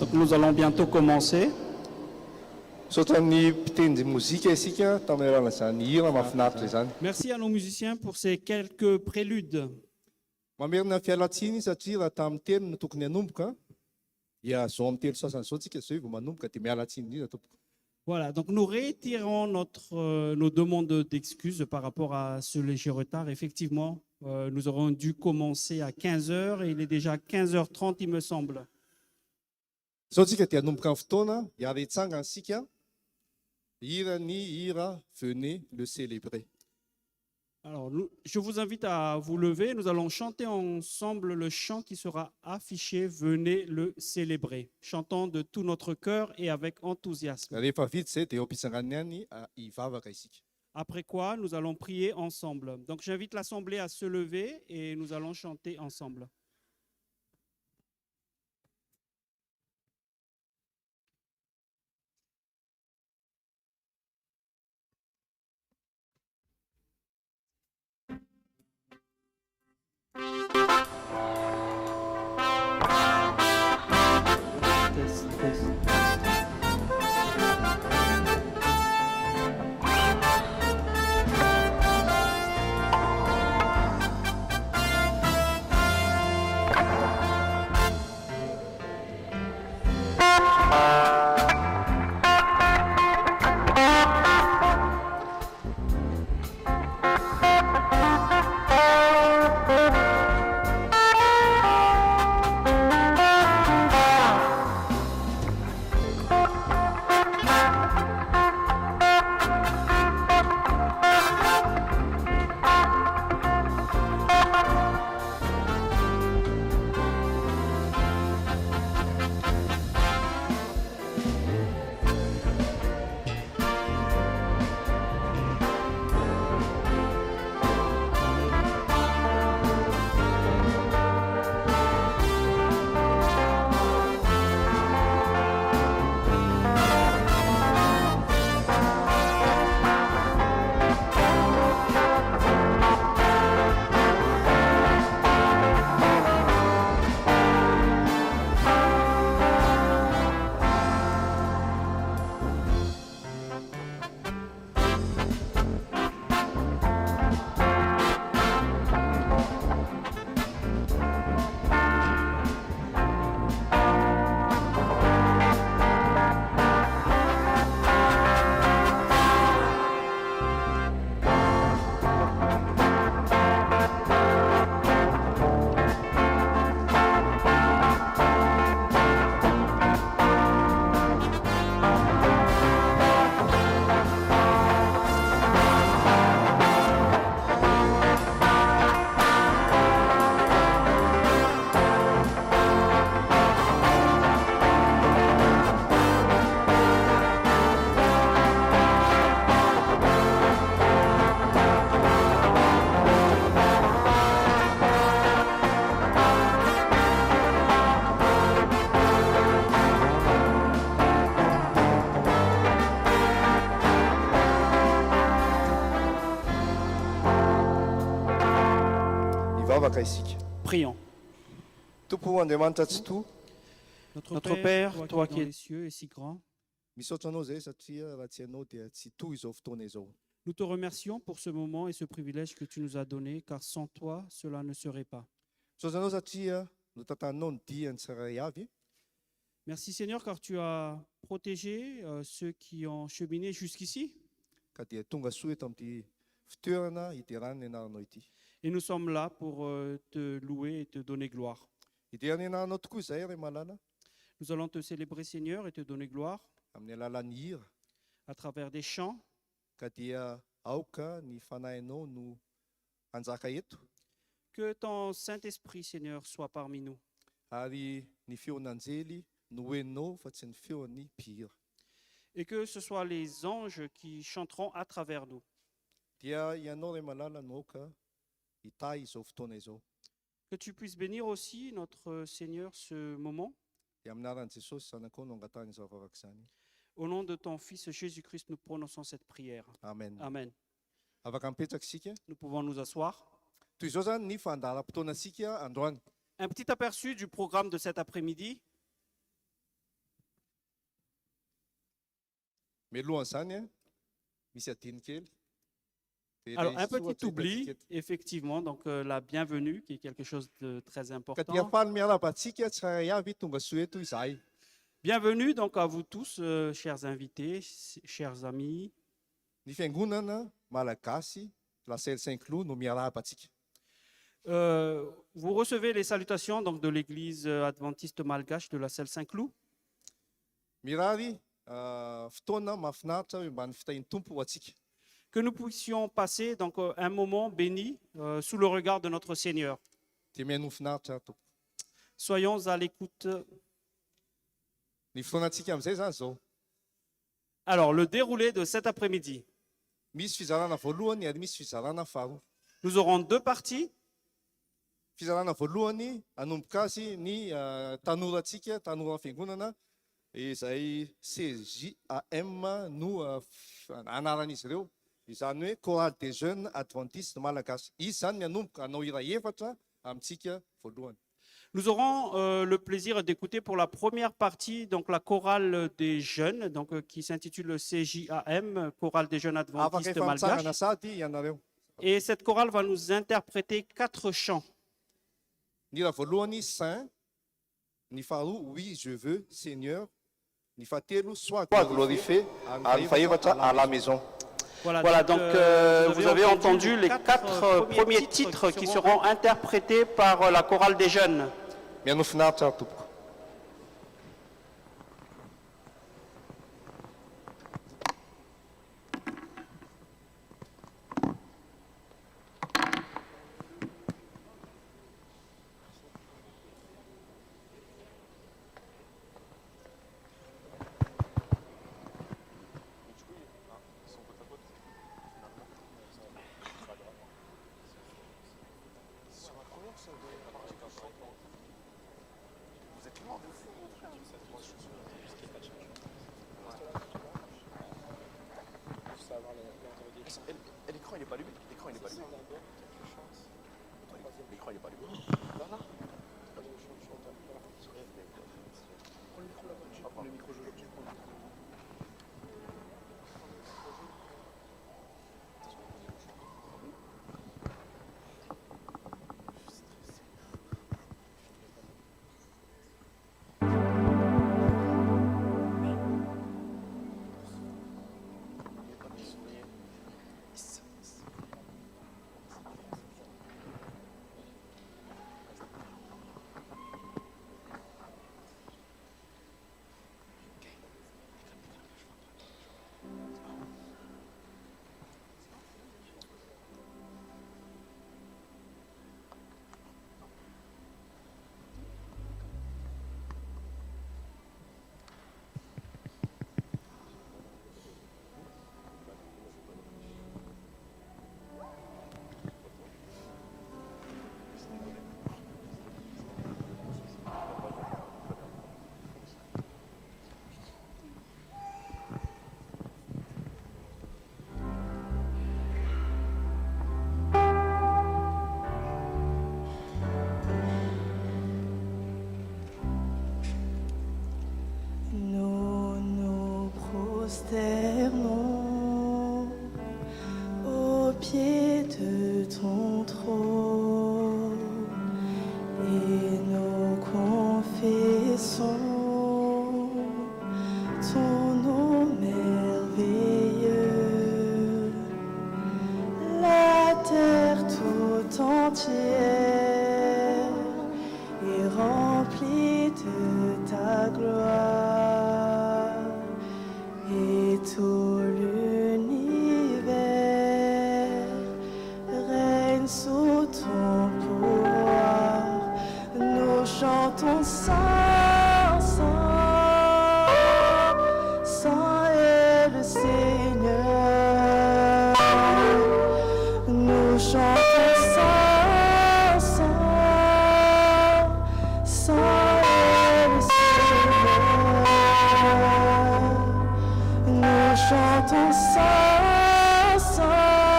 Donc nous allons bientôt commencer. Merci à nos musiciens pour ces quelques préludes. Mamerina fialatsiny satria raha tamin'ny teny no tokony hanomboka dia zao amin'ny telo sasany zao tsika zao vao manomboka dia mialatsiny indrindra tompoko. Voilà, donc nous réitérons nos demandes d'excuses par rapport à ce léger retard. Effectivement, nous aurons dû commencer à 15h et il est déjà 15h30, il me semble. Zao tsika dia hanomboka amin'ny fotoana, hiara-hitsangana sika, hira ny hira, venez le célébrer. Alors, je vous invite à vous lever. Nous allons chanter ensemble le chant qui sera affiché. Venez le célébrer. Chantons de tout notre cœur et avec enthousiasme. Rehefa vita izay dia eo am-pitsanganana ihany hivavaka isika. Après quoi, nous allons prier ensemble. Donc, j'invite l'Assemblée à se lever et nous allons chanter ensemble. Prions. Tompo Andriamanitra tsy toa, Notre Père, toi qui es dans les cieux et si grand, misaotra anao izay satria raha tsy ianao dia tsy toa izao fotoana izao. nous te remercions pour ce moment et ce privilège que tu nous as donné, car sans toi, cela ne serait pas. Misaotra anao satria notantaninao ny diany tsirairay avy. Merci Seigneur, car tu as protégé ceux qui ont cheminé jusqu'ici. Ka dia tonga soa eto amin'ity fitoerana hiderany ny anaranao ity. Et nous sommes là pour te louer et te donner gloire. Hiderany anaranao tokoa izay ray malala Nous allons te célébrer Seigneur et te donner gloire amin'ny alalan'ny hira. à travers des chants. Ka dia aoka ny fanahinao no anjaka eto Que ton Saint-Esprit Seigneur soit parmi nous. ary ny feon'anjely no hoeninao fa tsy ny feon'ny mpihira. Et que ce soit les anges qui chanteront à travers nous. Dia ianao ray malala no aoka hitahy izao fotoana izao. Que tu puisses bénir aussi notre Seigneur ce moment. Dia amin'ny anaran'i Jesosy zanakao no angatahany izao vavaka izany. Au nom de ton Fils Jésus-Christ, nous prononçons cette prière. Amen. Amen. Afaka mipetraka isika. Nous pouvons nous asseoir. Toy izao zany ny fandaharam-potoanasika androany. Un petit aperçu du programme de cet après-midi. Melo ansany, misy adiny kely. Dia Alors, ilay un petit soratra oubli, hitantsika eto. effectivement, donc la bienvenue, qui est quelque chose de très Ka important. tiafaly miarahaba antsika tsy raha avy tonga Soweto izahay. Bienvenue donc à vous tous, chers invités, chers amis. Ny fiangonana malagasy Laselle Saint-Cloud no miarahaba antsika. Vous recevez les salutations donc, de l'église adventiste malgache de la Selle Saint-Cloud. Mirary fotoana mahafinaritra hoe mba ny fitahin'ny tompo ho antsika. Que nous puissions passer donc, un moment béni sous le regard de notre Seigneur. Dia mihaino finaritra tompo. Soyons à l'écoute. Ny fotoanantsika amin'izay zany zao. Alors, le déroulé de cet après-midi. Misy fizarana voalohany ary misy fizarana faharoa. Nous aurons deux parties. Fizarana voalohany hanomboka azy ny tanorantsika, tanora fiangonana izay CJAM no anaran'izy ireo. Izany hoe Chorale des Jeunes Adventistes Malagasy. Izy zany mianomboka hanao hira efatra amintsika voalohany. Nous aurons le plaisir d'écouter pour la première partie donc la chorale des jeunes donc, qui s'intitule CJAM, Chorale des Jeunes Afaka Adventistes efa mitsangana Malgaches. sady ianareo. Et cette chorale va nous interpréter 4 chants. Ny hira voalohany Saint, ny faharoa Oui je veux Seigneur, ny fahatelo Sois glorifié, ary ny fahaefatra à la maison. Voilà, donc vous avez entendu les 4 premiers titres qui seront interprétés par la chorale des jeunes. Mihaino finaritra ary tompoko. L'écran il est pas allumé. L'écran il est pas allumé. L'écran il est pas allumé. Là là. Prends le micro Jojo. Nous nous prosternons au pied de ton trône et nous confessons ton nom merveilleux. La terre tout entière est remplie de ta gloire et tout l'univers règne sous ton pouvoir. Nous chantons Saint, Saint, Saint est le Seigneur. Nous chantons Saint, Saint, Saint est le Seigneur. Nous chantons Saint, Saint,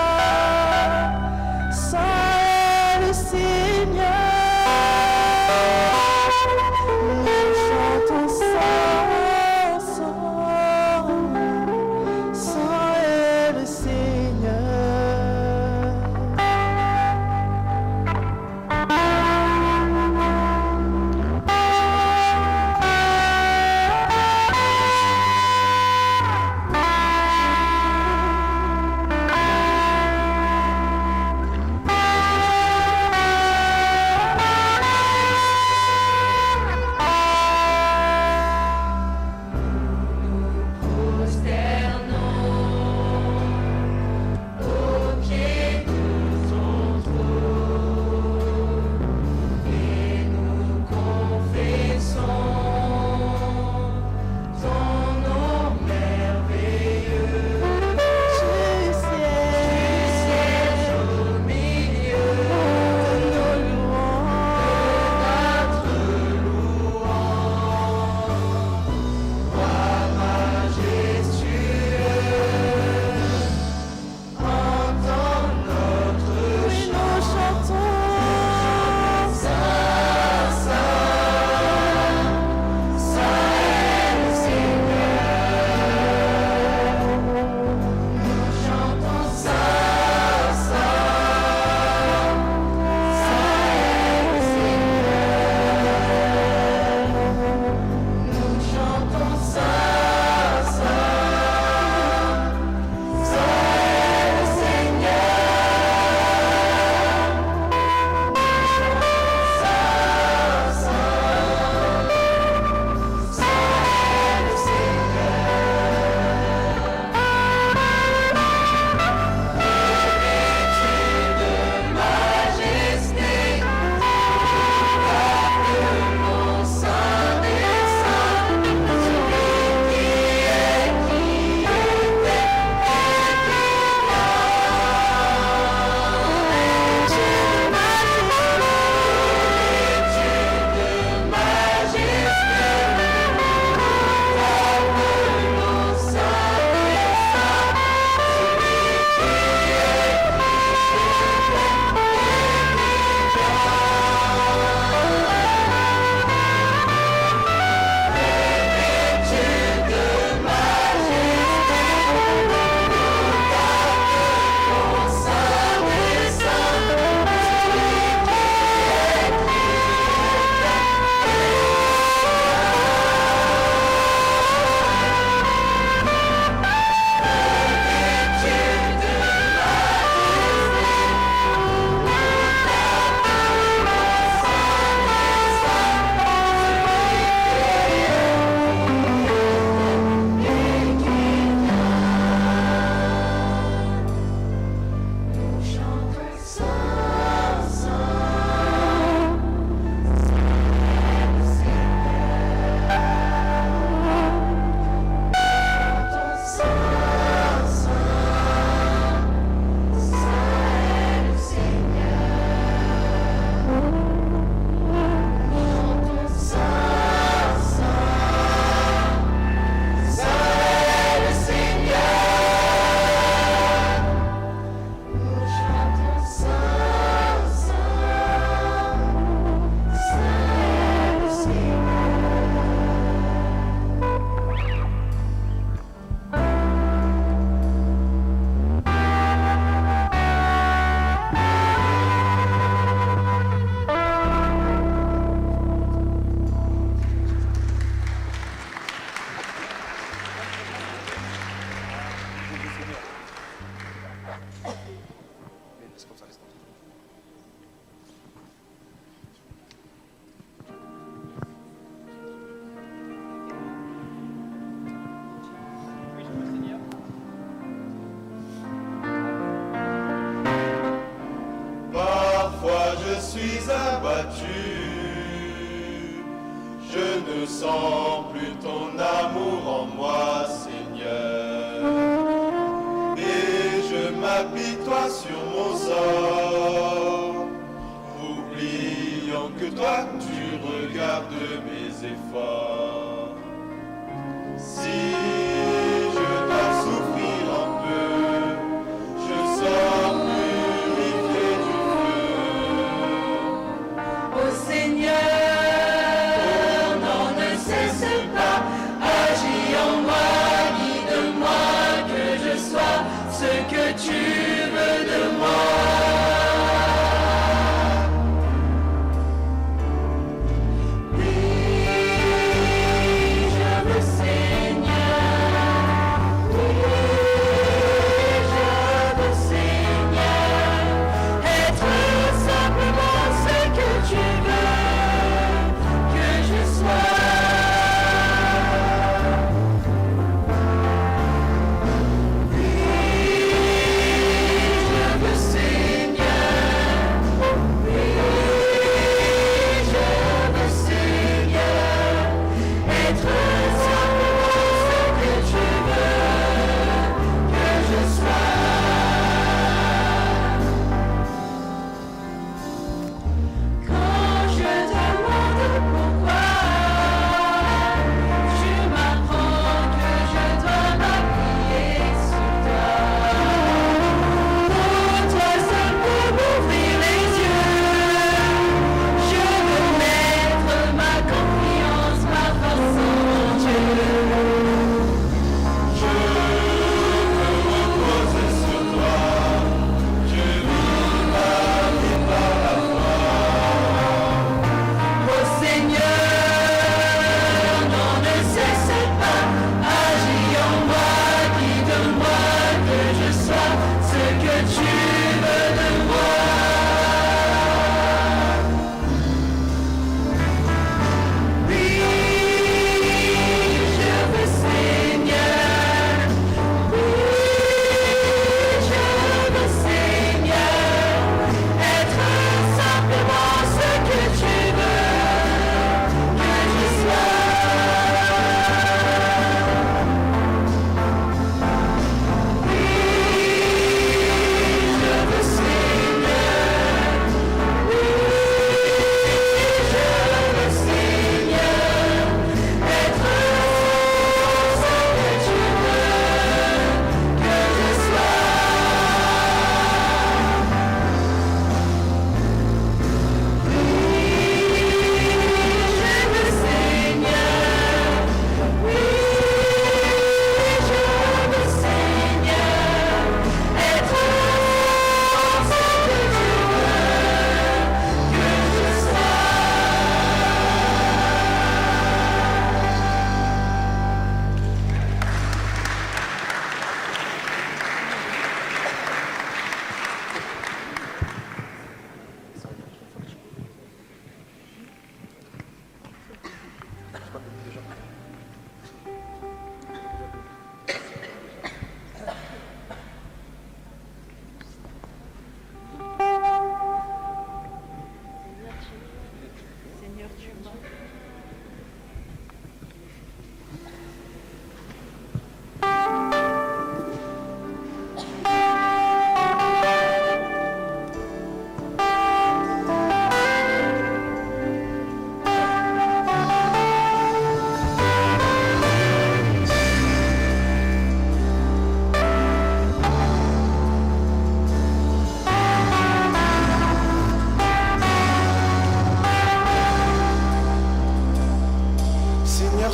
Saint est le Seigneur. suis abattu. Je ne sens plus ton amour en moi, Seigneur. Et je m'apitoie sur mon sort, oubliant que toi tu regardes mes efforts. Si je dois souffrir un peu, je sors purifié du feu. Ô Seigneur, non, ne cesse pas, agis en moi, guide-moi, que je sois ce que tu veux de moi.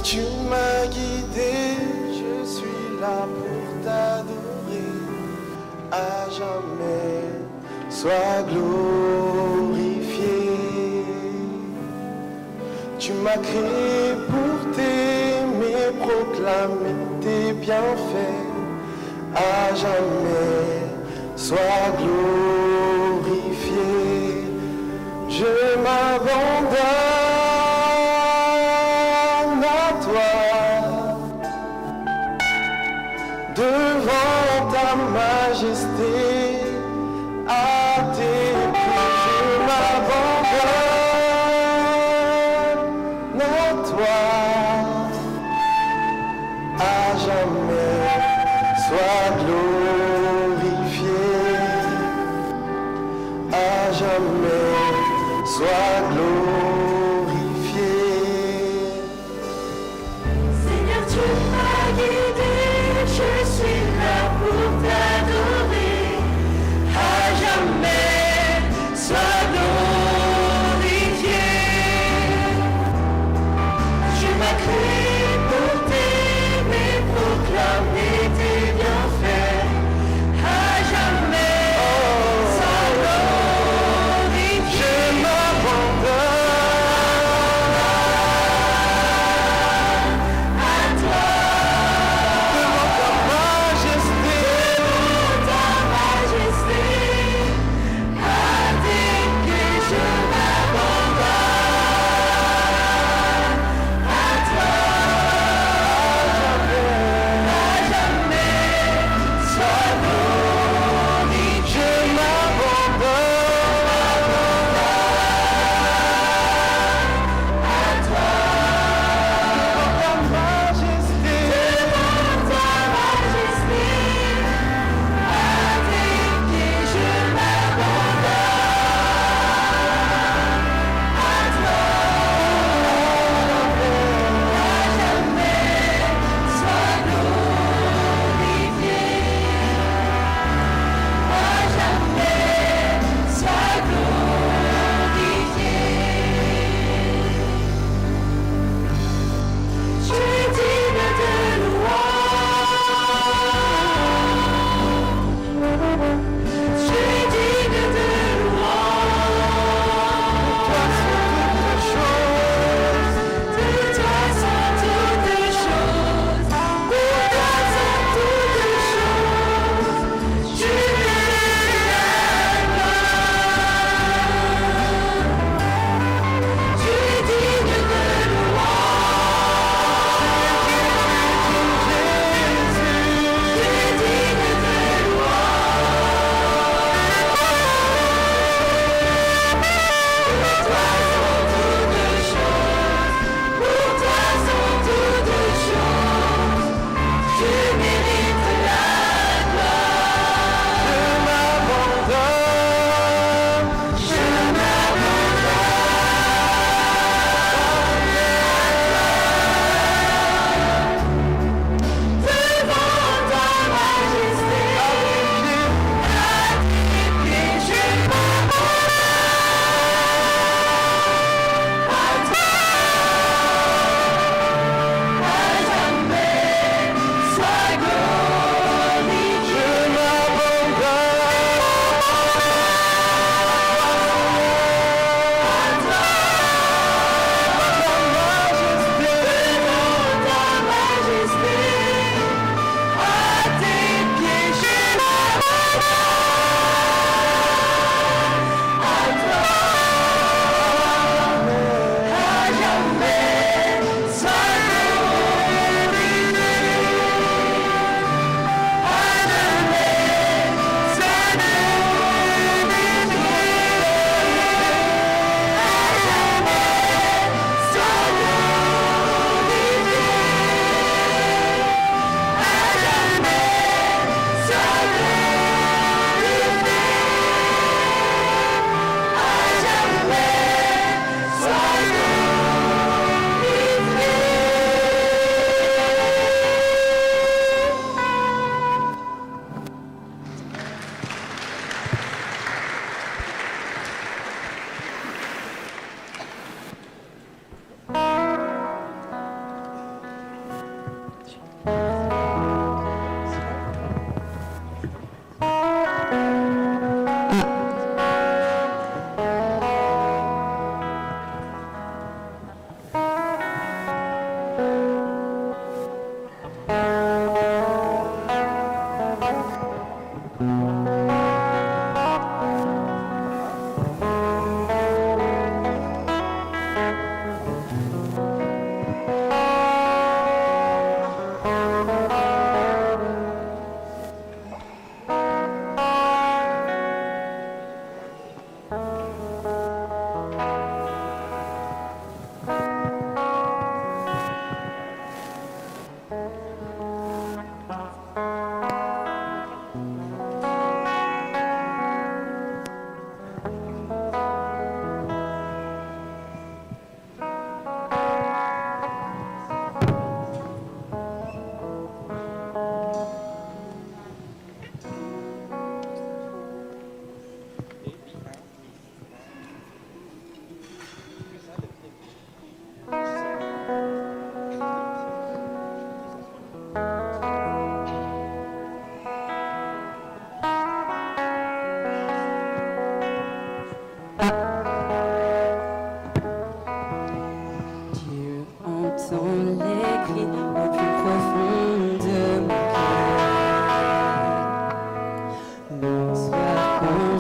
Tu m'as guidé, je suis là pour t'adorer. À jamais, sois glorifié. Tu m'as créé pour t'aimer, proclamer tes bienfaits. À jamais, sois glorifié. Je m'abandonne devant ta majesté, à tes pieds je m'abandonne. jamais. Sois glorifié. Seigneur, tu m'as guidé, je suis là pour t'adorer. À jamais, sois glorifié. Tu m'as créé pour t'aimer, proclamer tes bienfaits. À jamais, sois glorifié.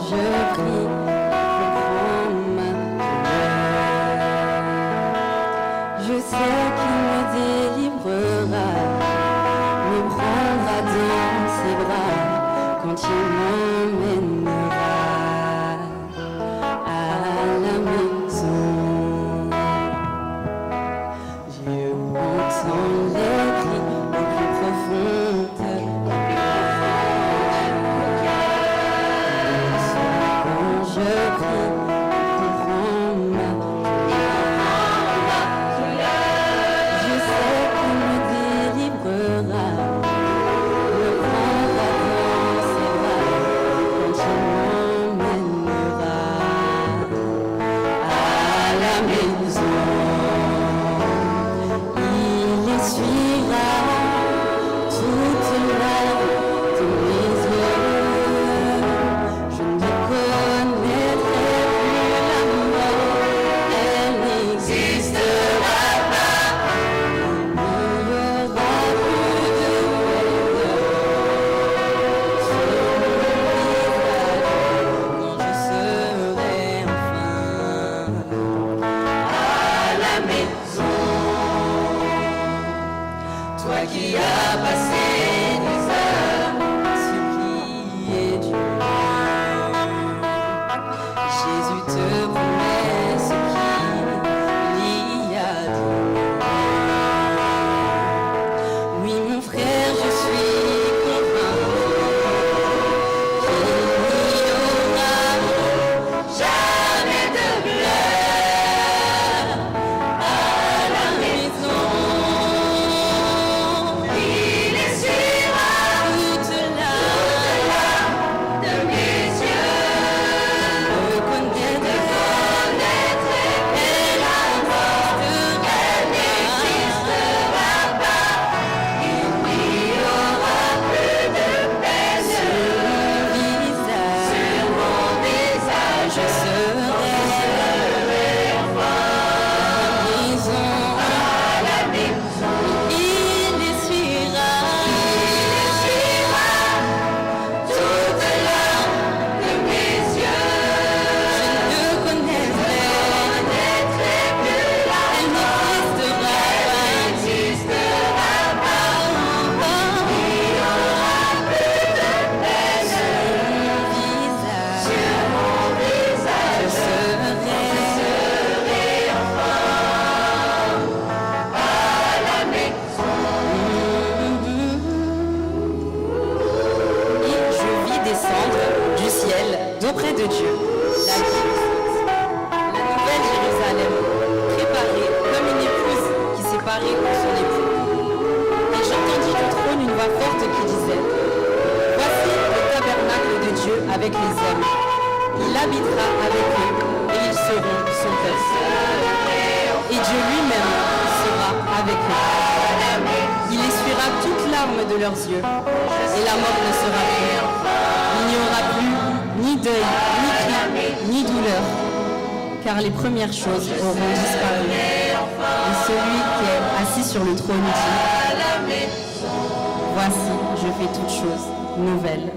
je prie, comprends ma douleur. Je sais qu'il me délivrera, me prendra dans ses bras quand il m'emmènera à la maison. Je entends les cris au plus profond de mon cœur. Quand je prie, comprends ma douleur. Je sais qu'il me délivrera, me prendra dans ses bras quand il m'emmènera à la maison. Il essuiera toute larme de mes yeux. Je ne connaîtrai plus la mort, elle n'existera pas. Il n'y aura plus de douleur sur mon visage, et je serai enfin à la maison. Toi qui as passé des heures à supplier Dieu, Jésus te promet ce qu'il y a dit. Oui, mon frère, je suis convaincu qu'il n'y aura jamais de pleurs à la maison. Il essuiera toute larme de mes yeux. Je connaîtrai et la mort n'existera pas. Il n'y aura plus de peine sur mon visage. Je serai enfin à la maison. Il essuiera toute larme de mes yeux. Je ne connaîtrai plus la mort, elle n'existera pas. Il n'y aura plus de peine sur mon visage. Je serai enfin à la maison. Et je vis descendre du ciel, d'auprès de Dieu, la nouvelle Jérusalem, préparée comme une épouse qui s'est parée pour son époux. Et j'entendis du trône une voix forte qui disait: Voici le tabernacle de Dieu avec les hommes. Il habitera avec eux et ils seront son peuple. Et Dieu lui-même sera avec eux. Il essuiera toute larme de leurs yeux et la mort ne sera plus. Il n'y aura plus ni deuil, ni cri, ni douleur, car les premières choses auront disparu. Et celui qui est assis sur le trône dit: Voici, je fais toutes choses nouvelles.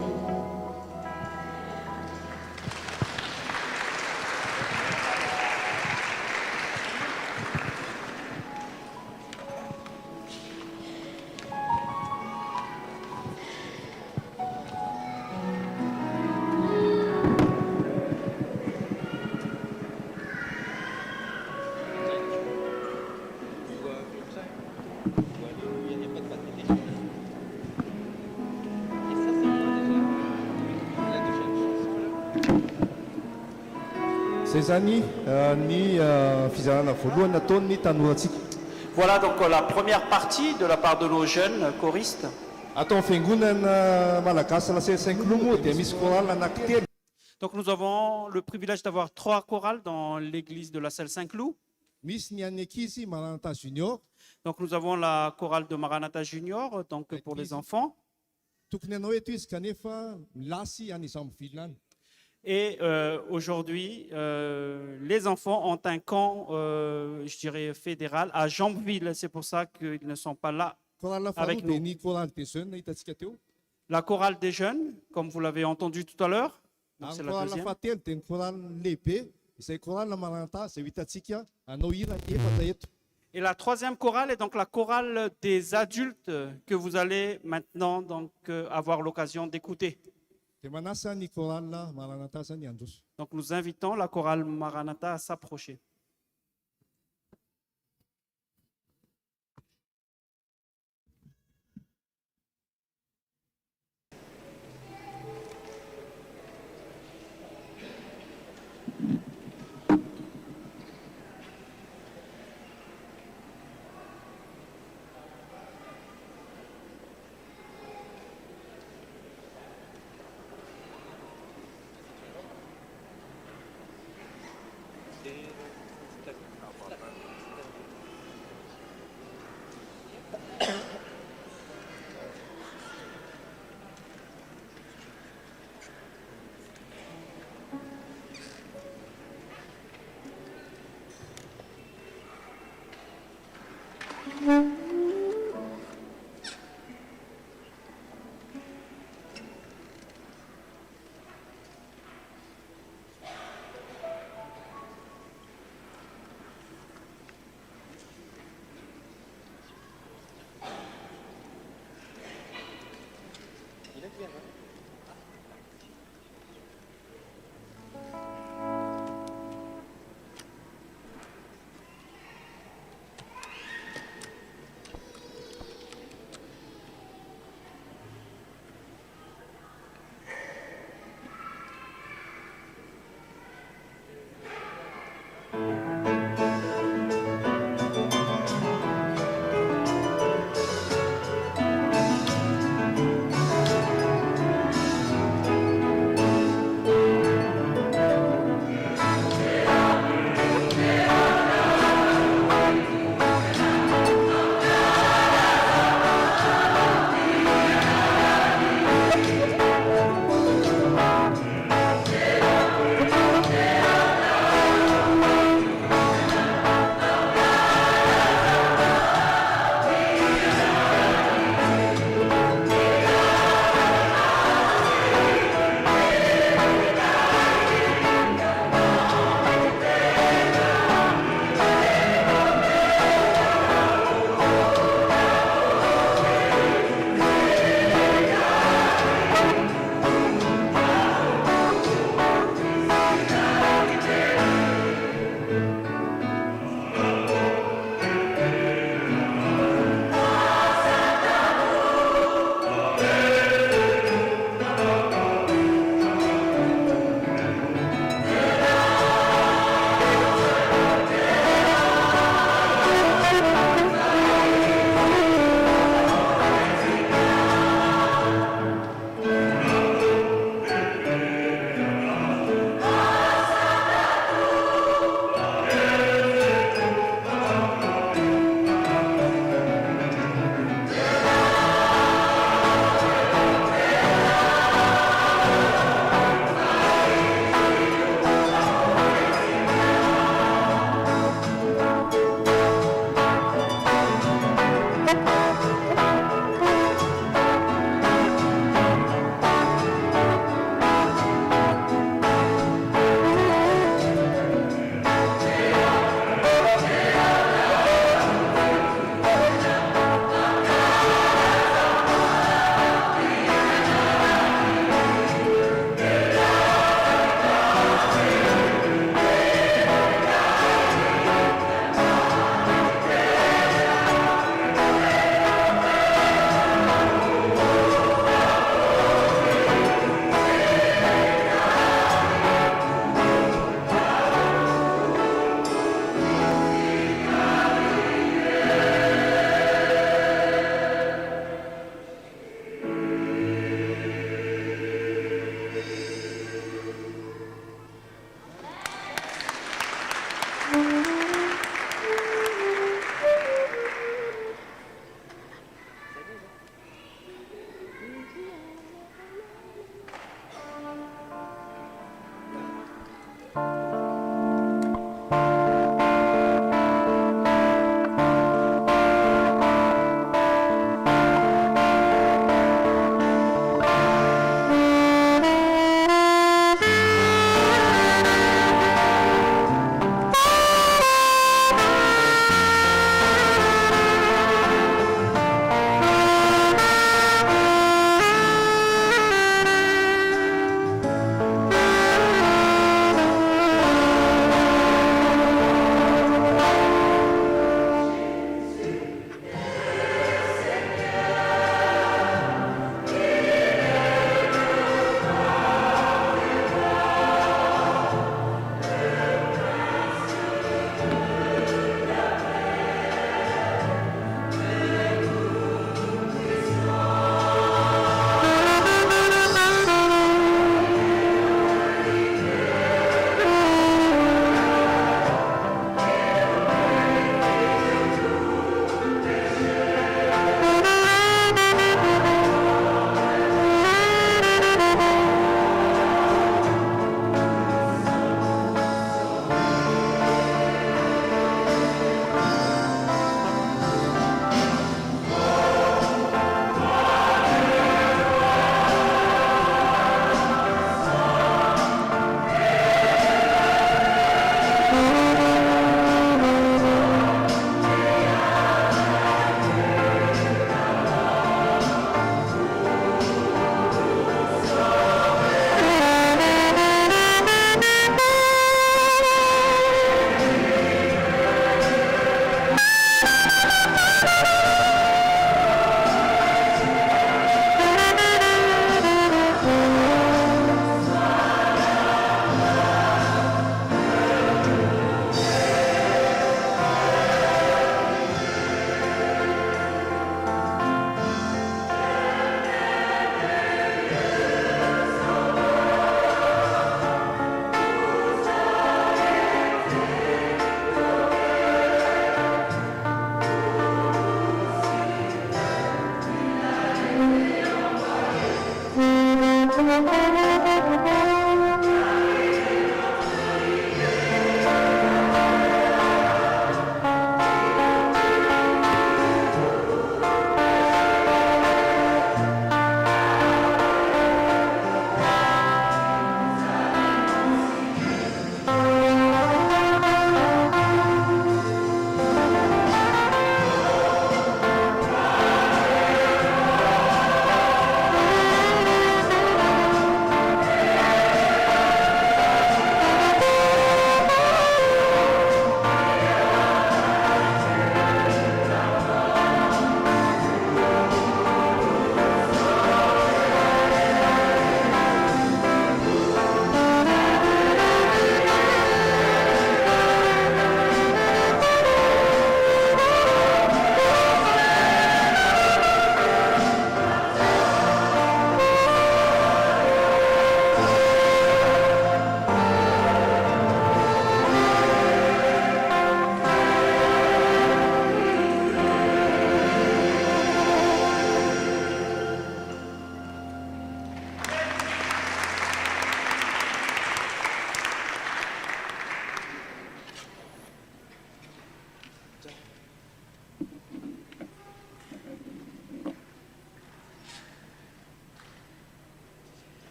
Ces années, ni fizarana voalohany nataony tanoratsika. Voilà donc la première partie de la part de nos jeunes choristes. Atao fiangonana malagasy Lasely Saint-Cloud dia misy chorale anankitelo. Donc nous avons le privilège d'avoir 3 chorales dans l'église de la Selle Saint-Cloud. Misy ny an'ny ankizy Maranatha Junior. Donc nous avons la chorale de Maranatha Junior, donc pour les enfants. Tokony anao eto izy kanefa milasy any Zamboville any. Et aujourd'hui, les enfants ont un camp, je dirais, fédéral à Jambeville. C'est pour ça qu'ils ne sont pas là avec nous. Ny chorale des jeunes hitantsika teo. La chorale des jeunes, comme vous l'avez entendu tout à l'heure. Donc, Ang c'est la koran na deuxième. fatel, ten koran lepe, c'est koran na Maranatha, c'est Witatsikia, à Noïra et Batayetu. Et la troisième chorale est donc la chorale des adultes que vous allez maintenant donc avoir l'occasion d'écouter. Te manasa ni koran na Maranatha sa ni Andus. Donc nous invitons la chorale Maranatha à s'approcher.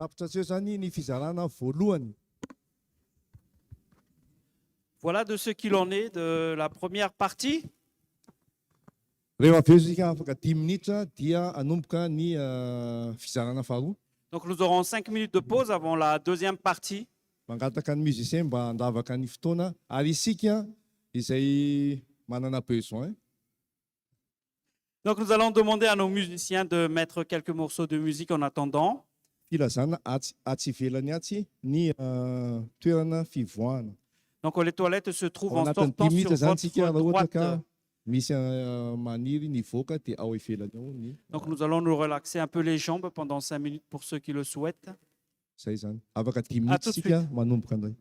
Tapitra zany ny fizarana voalohany. Voilà de ce qu'il en est de la première partie. Rehefa avy eo isika afaka 10 minitra dia anomboka ny fizarana faharoa. Donc nous aurons 5 minutes de pause avant la deuxième partie. Mangataka ny musicien mba handavaka ny fotoana ary isika izay manana besoin. Donc nous allons demander à nos musiciens de mettre quelques morceaux de musique en attendant. Filazana atsy ivelany atsy ny toerana fivoahana. Donc les toilettes se trouvent Ao en anatin'ny 10 sortant sur minitra zany tsika raha votre ohatra droite. ka misy maniry ny voaka dia ao ivelany ao ny Donc nous allons nous relaxer un peu les jambes pendant 5 minutes pour ceux qui le souhaitent. zay zany. Afaka 10 À minitra tout de sika suite. manomboka andray.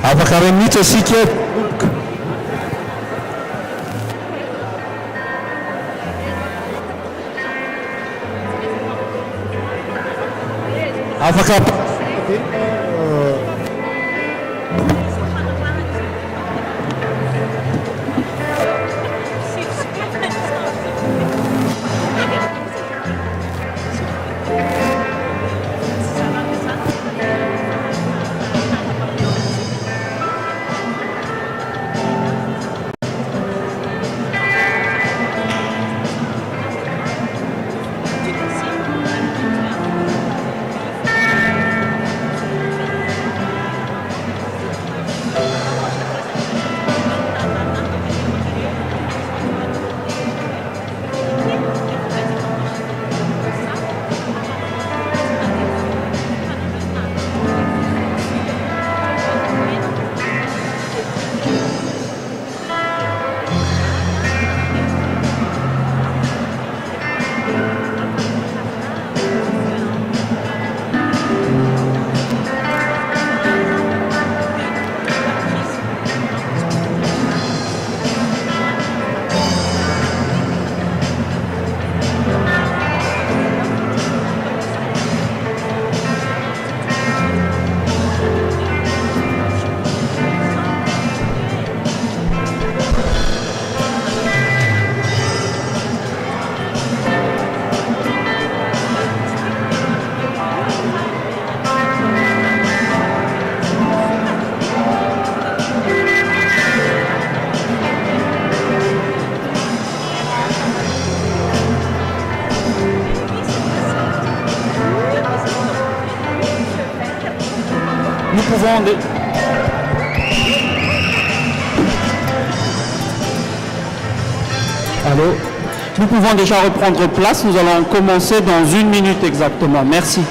Afaka ray minitra asika. Afaka Nous pouvons... Allô? Nous pouvons déjà reprendre place. Nous allons commencer dans 1 minute exactement. Merci.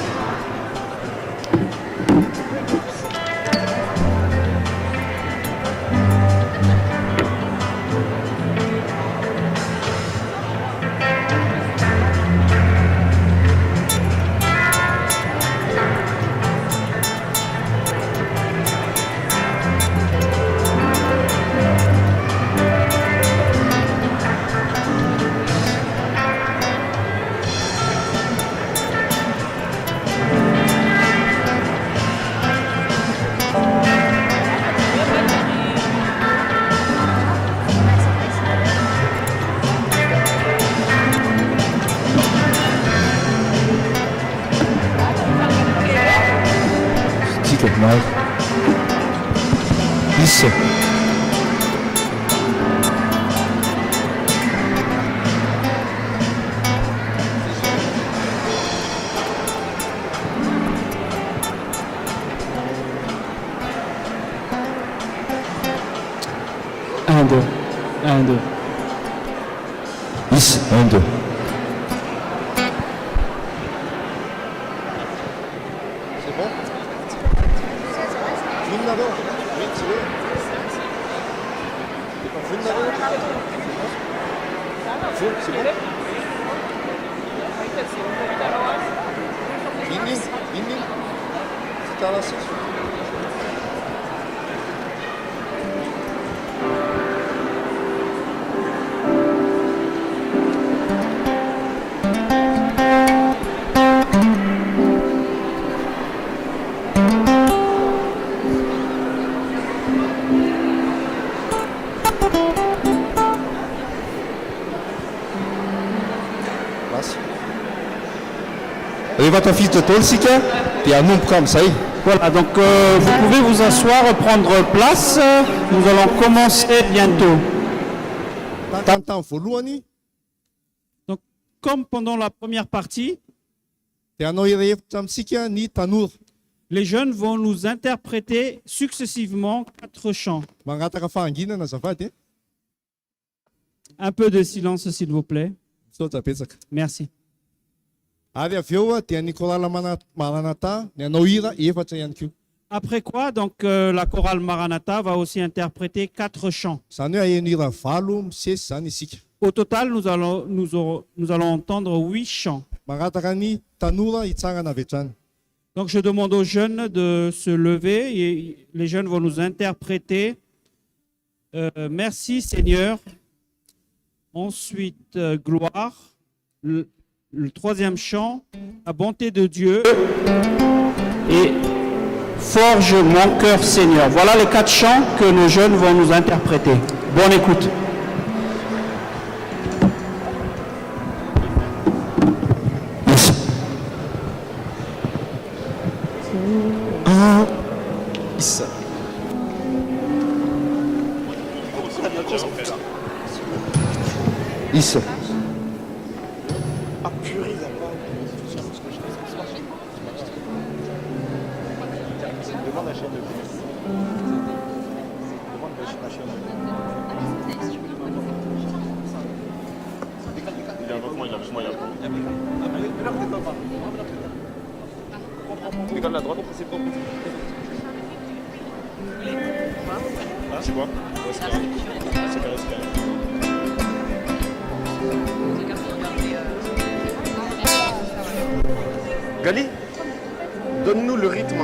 mais isso. Un, deux. Un, deux. Isso, un, deux. C'est bon? 분나로 왼쪽에 분나로 c'est bon? 빈님 c'est à la section. Rehefa tafiditra daholo sika dia hanomboka amin'izay. Voilà, donc vous pouvez vous asseoir, prendre place. Nous allons commencer bientôt. Tamin'ny voalohany Donc, comme pendant la première partie, dia hanao hira-hevitra amintsika ny tanora les jeunes vont nous interpréter successivement 4 chants. mangataka fahanginana azafady. Un peu de silence, s'il vous plaît. Misaotsabetsaka. Merci. Ary avy eo dia ny korala Maranatha ny hanao hira efatra ihany koa. Après quoi, donc la chorale Maranatha va aussi interpréter 4 chants. Zany hoe aheno hira valo misesy zany isika. Au total, nous allons entendre 8 chants. Mangataka ny tanora hitsangana avy hatrany. Donc je demande aux jeunes de se lever et les jeunes vont nous interpréter Merci Seigneur. Ensuite, gloire. Le troisième chant, la bonté de Dieu. Et forge mon cœur Seigneur. Voilà les 4 chants que nos jeunes vont nous interpréter. Bonne écoute. Isso. Isso. Ah purée, là-bas. Demande la chaîne de Demande la chaîne. Il est avec moi, il est avec moi, il est avec moi. Regarde la droite, c'est bon. Ah, c'est quoi? C'est carré. C'est carré, c'est carré. Gali, donne-nous le rythme.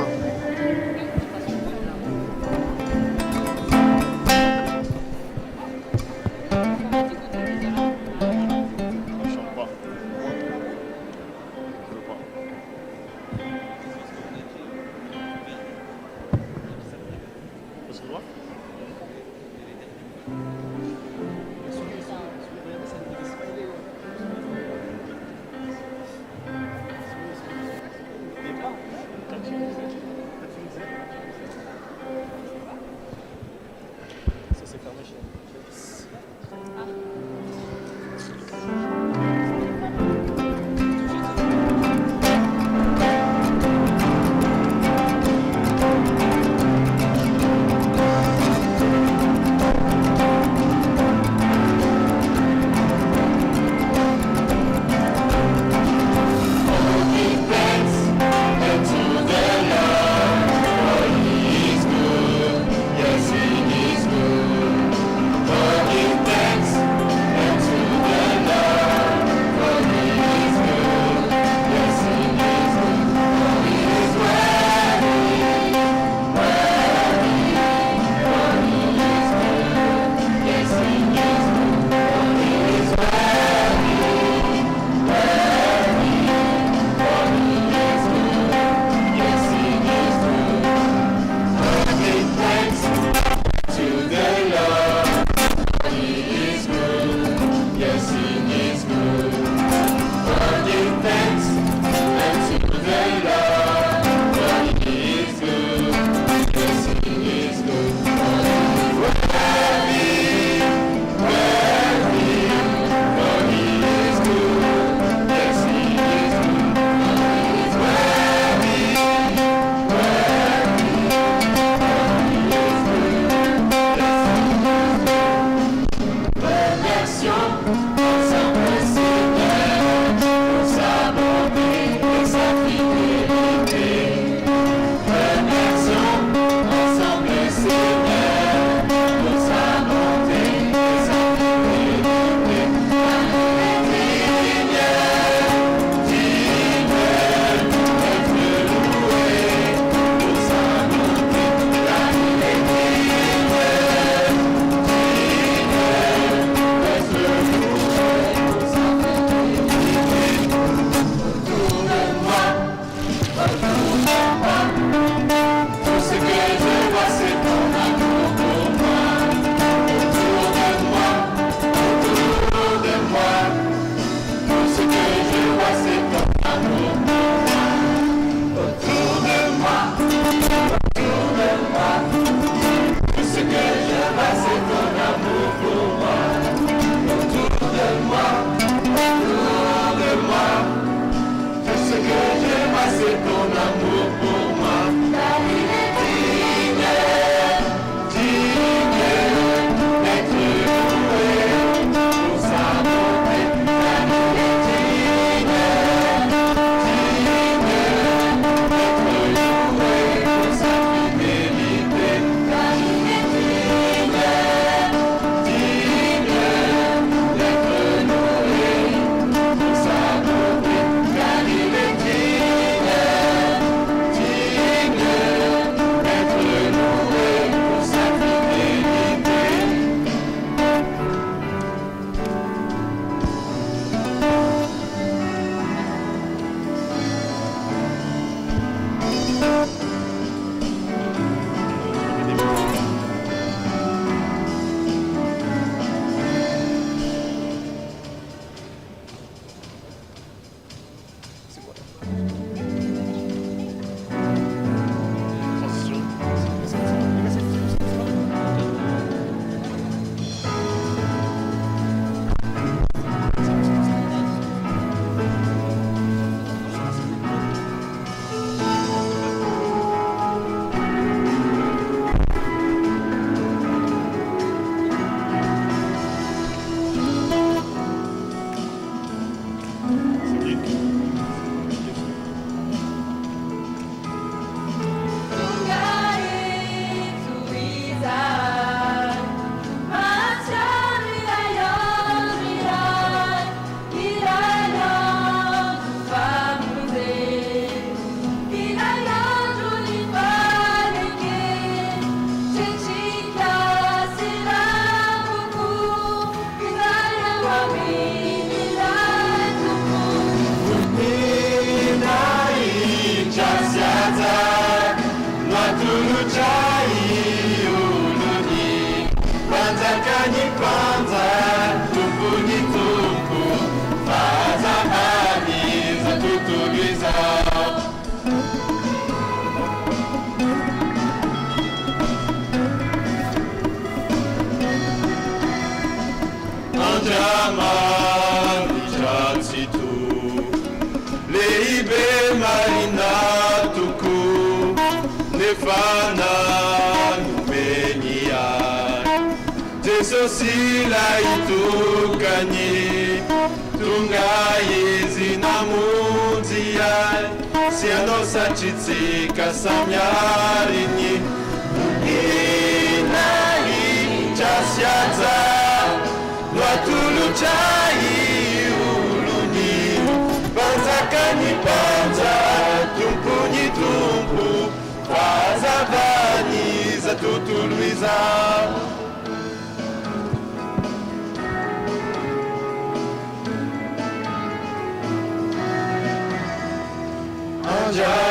nefana numenia Jesu sila itukanye tungai zinamundia siano sachitsika samyarinyi ina ichasyaza nwatulu chai uluni banzakani banza tumpunyi tumpu fazavani za tutuluiza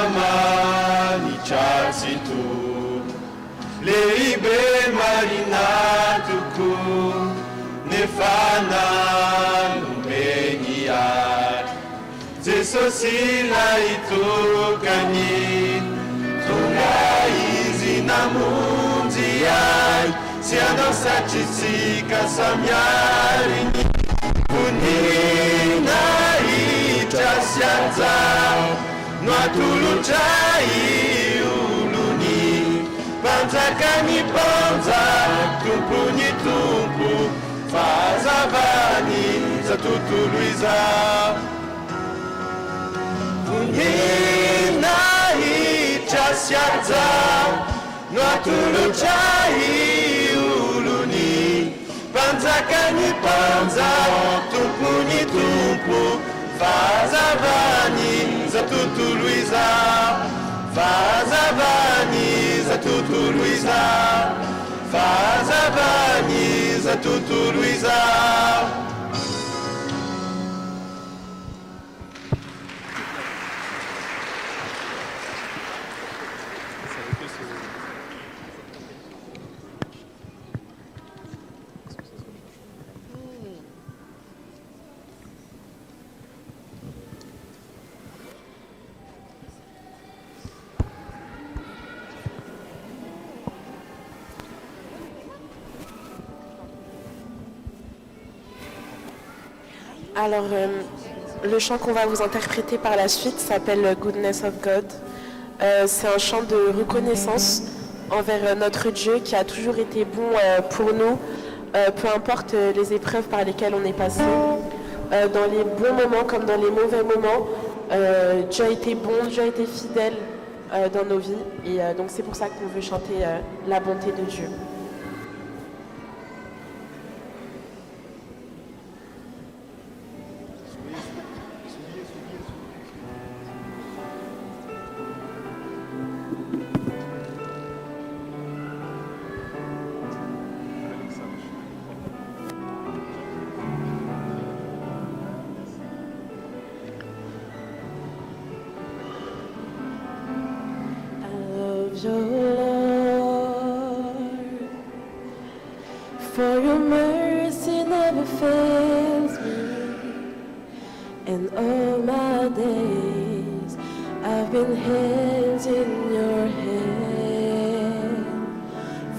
Anjamani chatsitu Leibe marinatuku Nefana numenia Jesu sila itukani Tungai zinamundiai Siano sachitsika samyarini Punina ichasyanza Nwatulu chai uluni Panzakani panza Tumpunyi tumpu Fazavani za tutuluiza Punina ichasyaza Nwatulu chai uluni Panzakani panza Tumpunyi tumpu Fazavani za tutuluiza Fazavani za tutuluiza Fazavani za tutuluiza Alors, le chant qu'on va vous interpréter par la suite s'appelle Goodness of God. C'est un chant de reconnaissance envers notre Dieu qui a toujours été bon pour nous, peu importe les épreuves par lesquelles on est passé. Dans les bons moments comme dans les mauvais moments, Dieu a été bon, Dieu a été fidèle dans nos vies. Et donc c'est pour ça qu'on veut chanter la bonté de Dieu. Your Lord, for your mercy never fails me, and all my days I've been held in your hand.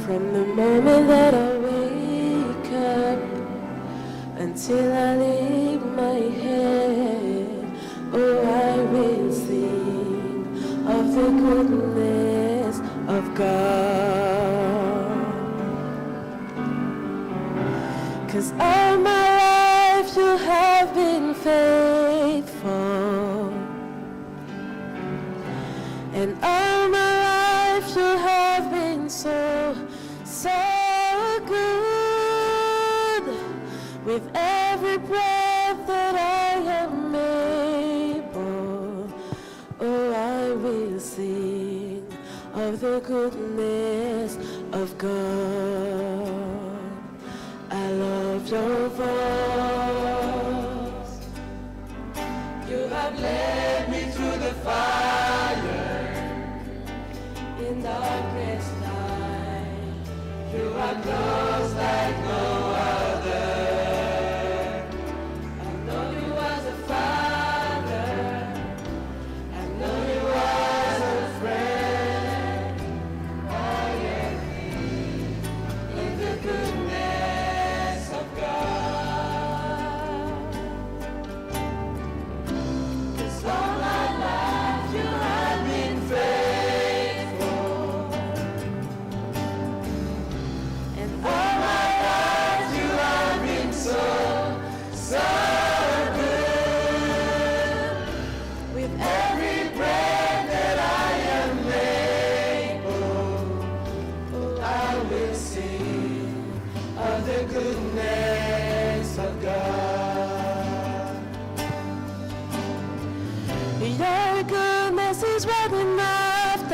From the moment that I wake up until I leave my head, oh, I will sing of the goodness of God. 'Cause all my life you have been faithful, and all my life you have been so, so good. With every breath that I am able, oh, I will sing of the goodness of God. I love your voice. You have led me through the fire in darkest night. You are close like no other. I know you as a father. I know you as a friend. I am in the goodness of God. 'Cause all my life you have been faithful,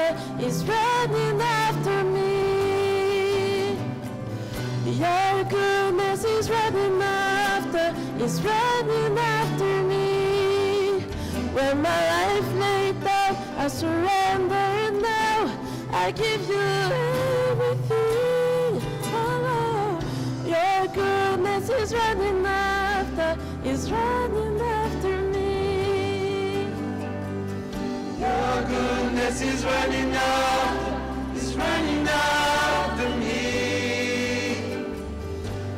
after, is running after me. Your goodness is running after, is running after me. When my life laid down, I surrender now. I give you everything, oh Lord. Your goodness is running after, is running after me. Your goodness is running after, is running after me.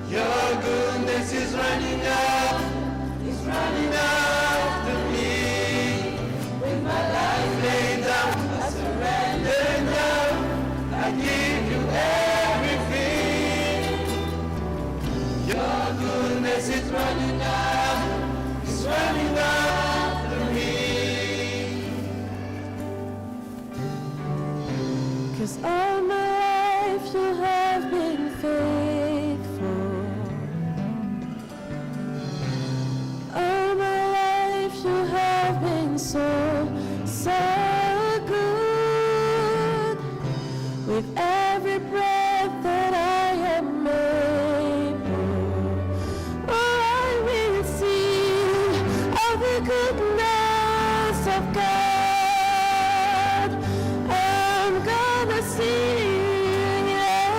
Your goodness is running after, is running after me. With my life laid down, I surrender now. I give you everything. Your goodness is running after, is running after me. 'Cause all my life you have been faithful. All my life you have been so, so good. With every breath that I am able, oh, I will sing of the goodness of God. I'm gonna sing, yeah.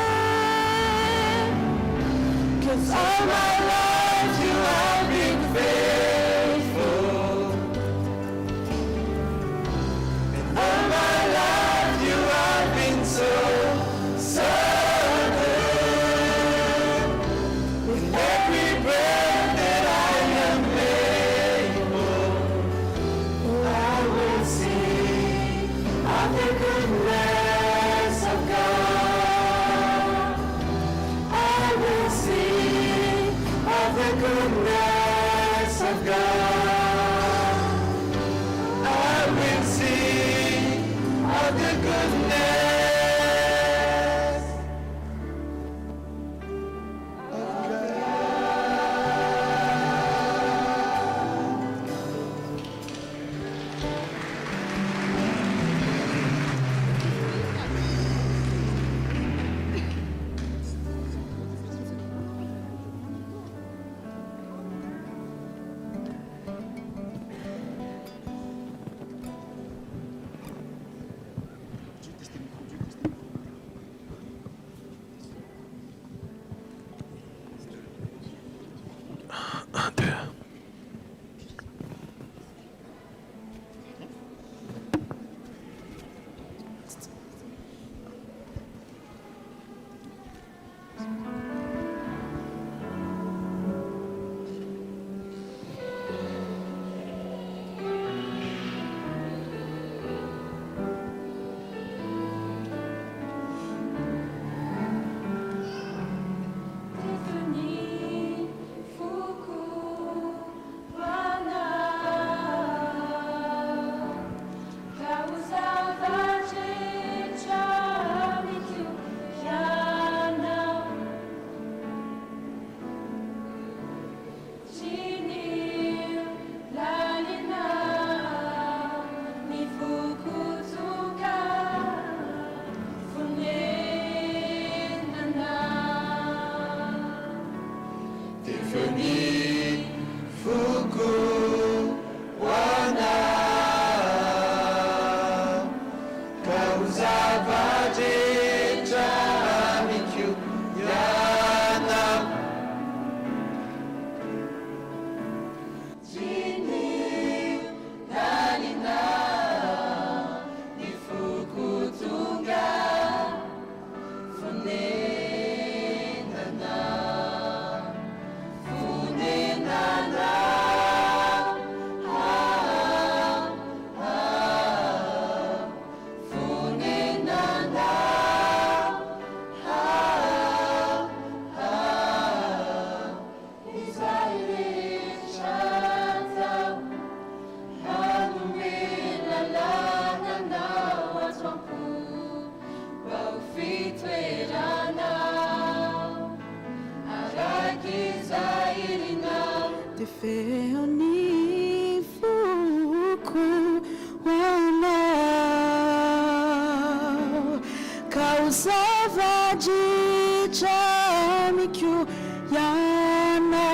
'Cause all my life you have been faithful. All my life you have been so, so good. With every breath that I am able, I will sing of the goodness of God. I will sing of the goodness of God. I will sing of the goodness of Feoni fuku wana Kausavaji chamikyu yana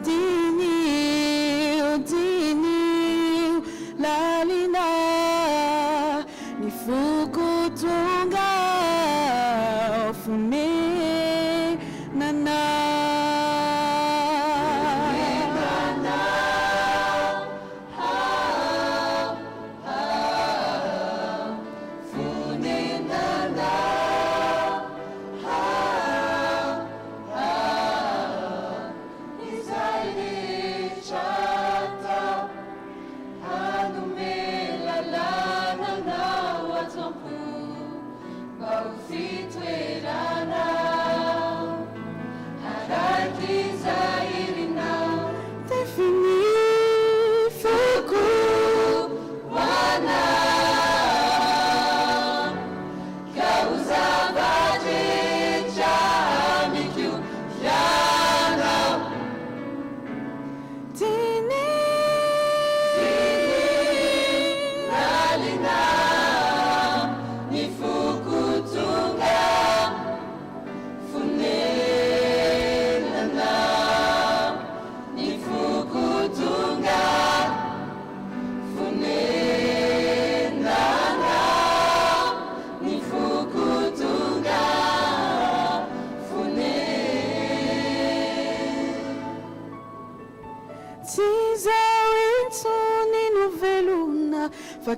diniu lalina nifukutunga fume nana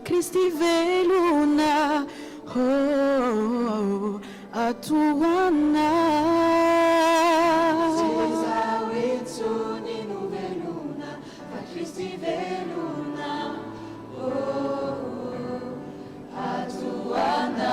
Kristi veluna oh atuana Zizawitsuni nuveluna fa Kristi veluna oh atuana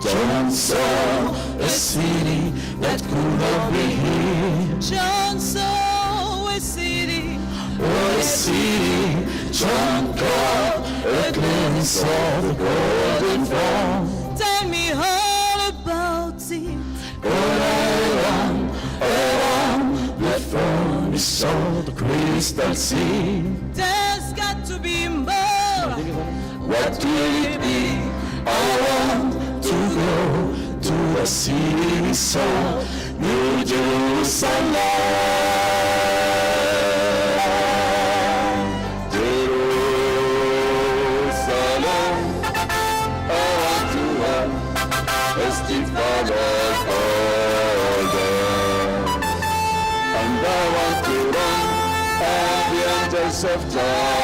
John saw a city that could not be hid. John saw a city. Oh, a city, John caught a glimpse of the golden throne. Tell me all about it. All around the throne, we saw the crystal sea. There's got to be more. What will it be? I want to go to the city we saw, New Jerusalem. Jerusalem, I want to run, testify of golden. And I want to run all the angels of God.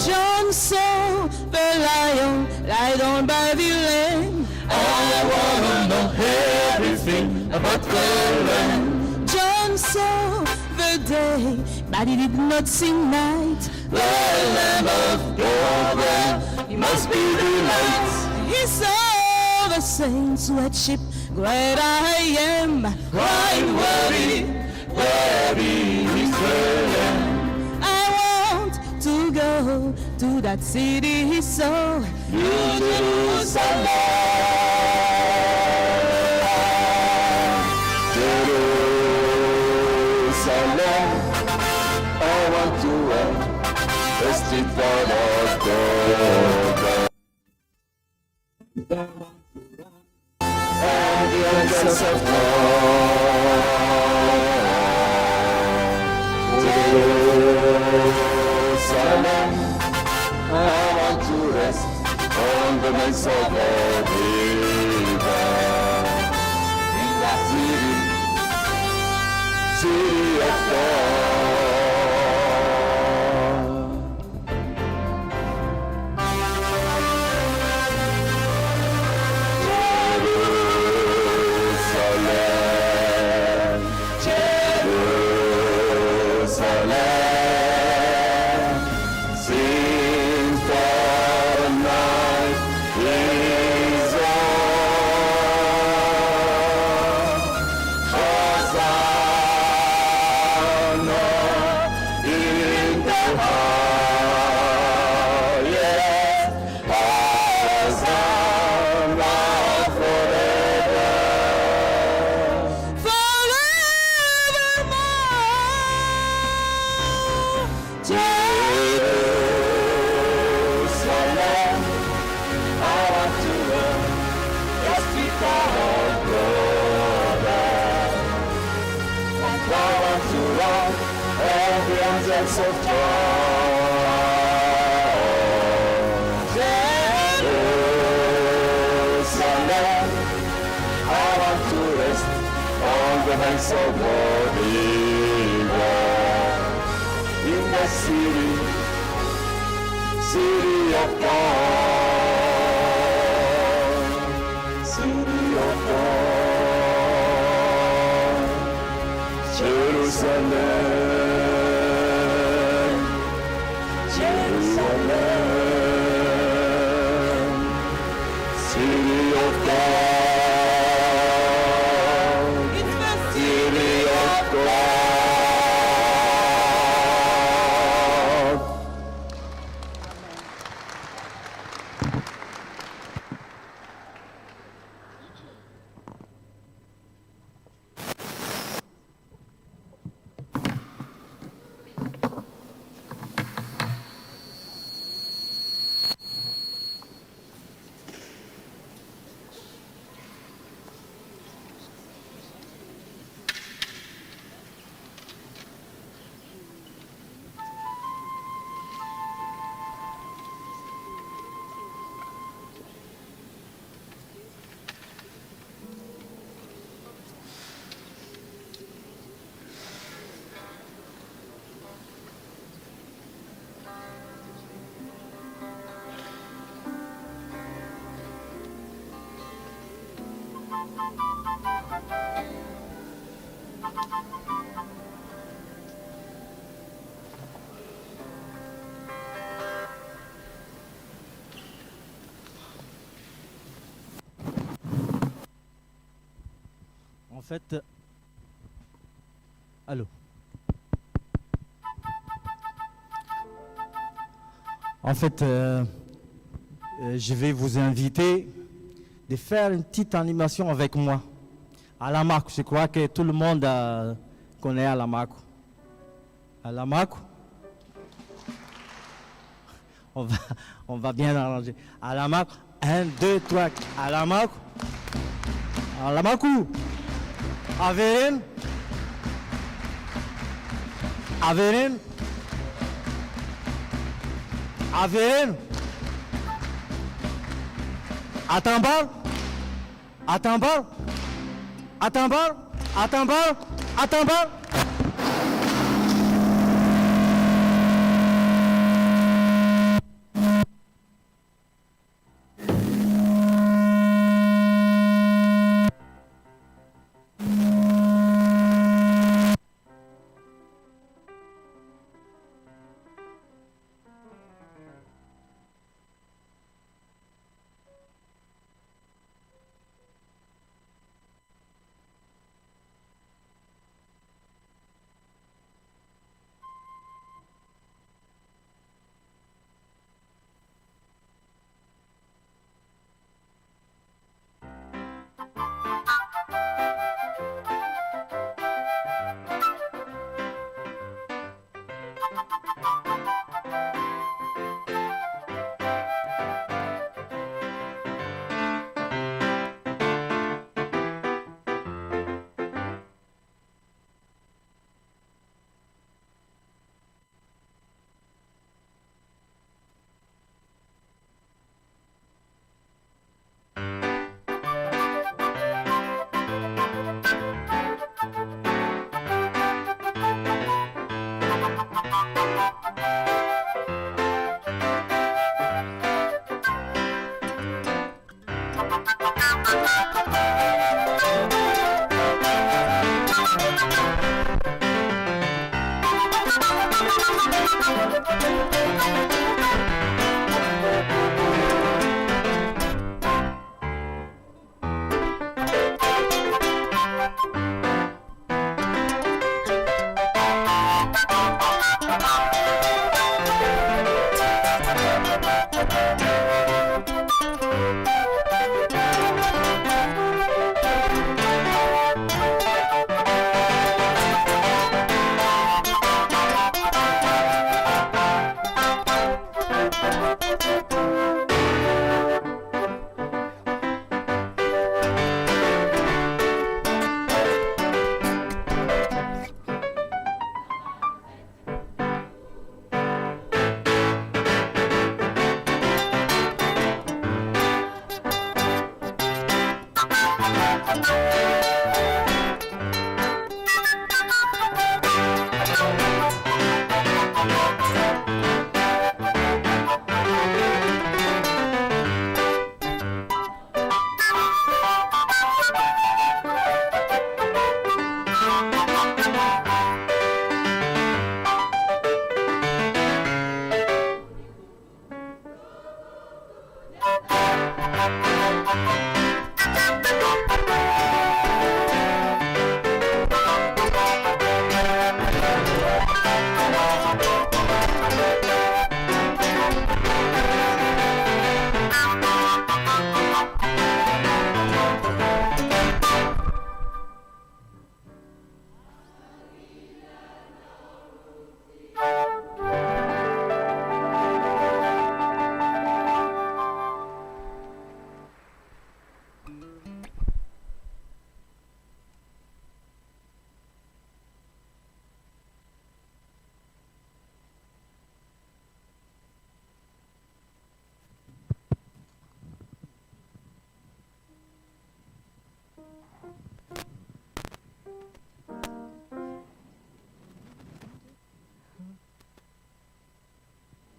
John saw the lion lie down by the lane. I wanna know everything about the land. John saw the day, but he did not see night. The Lamb of God, he must be the light. He saw the saints worship great I am. Crying, worry is the Lamb. I want to go to that city he saw. New Jerusalem, Jerusalem, I want to run, testify of God. And the angels of God. Jerusalem, I want to rest on the banks of the river. In that city of God. Jerusalem, Jerusalem, sing for the night is on. Hosanna in the highest, Hosanna forever. Jerusalem, I want to run, testify of God. And I want to run all the angels of God. Jerusalem, I want to rest on the banks of the river. In the city of God, city of God, Jerusalem, Jerusalem, city of God, city of God. En fait, allô. En fait, je vais vous inviter de faire une petite animation avec moi. Alamaco, je crois que tout le monde connaît Alamaco. Alamaco. On va bien arranger. Alamaco. 1, 2, 3. Alamaco. Alamaco. Averin. Averin. Averin. Atambar. Atambar. Atambar. Atambar. Atambar.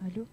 Allô?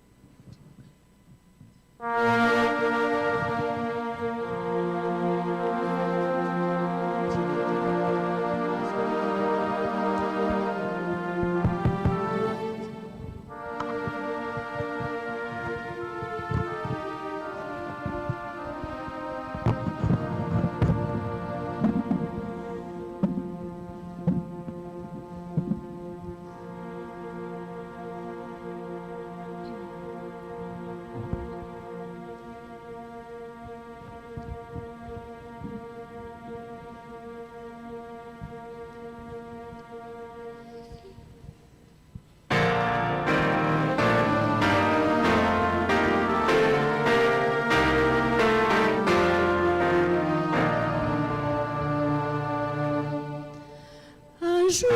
jour,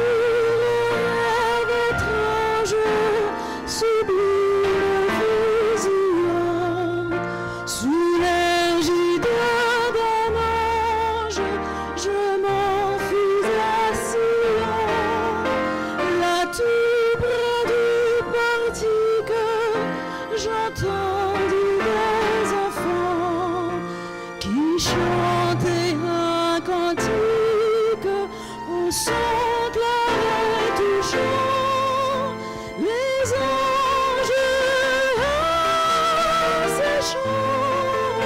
rêve étrange, sublime vision, sous l'égide d'un ange, je m'enfuis à Sion, là tout près du portique, j'entendis des enfants qui chantaient un cantique au son clair et touchant. Les anges à ces chants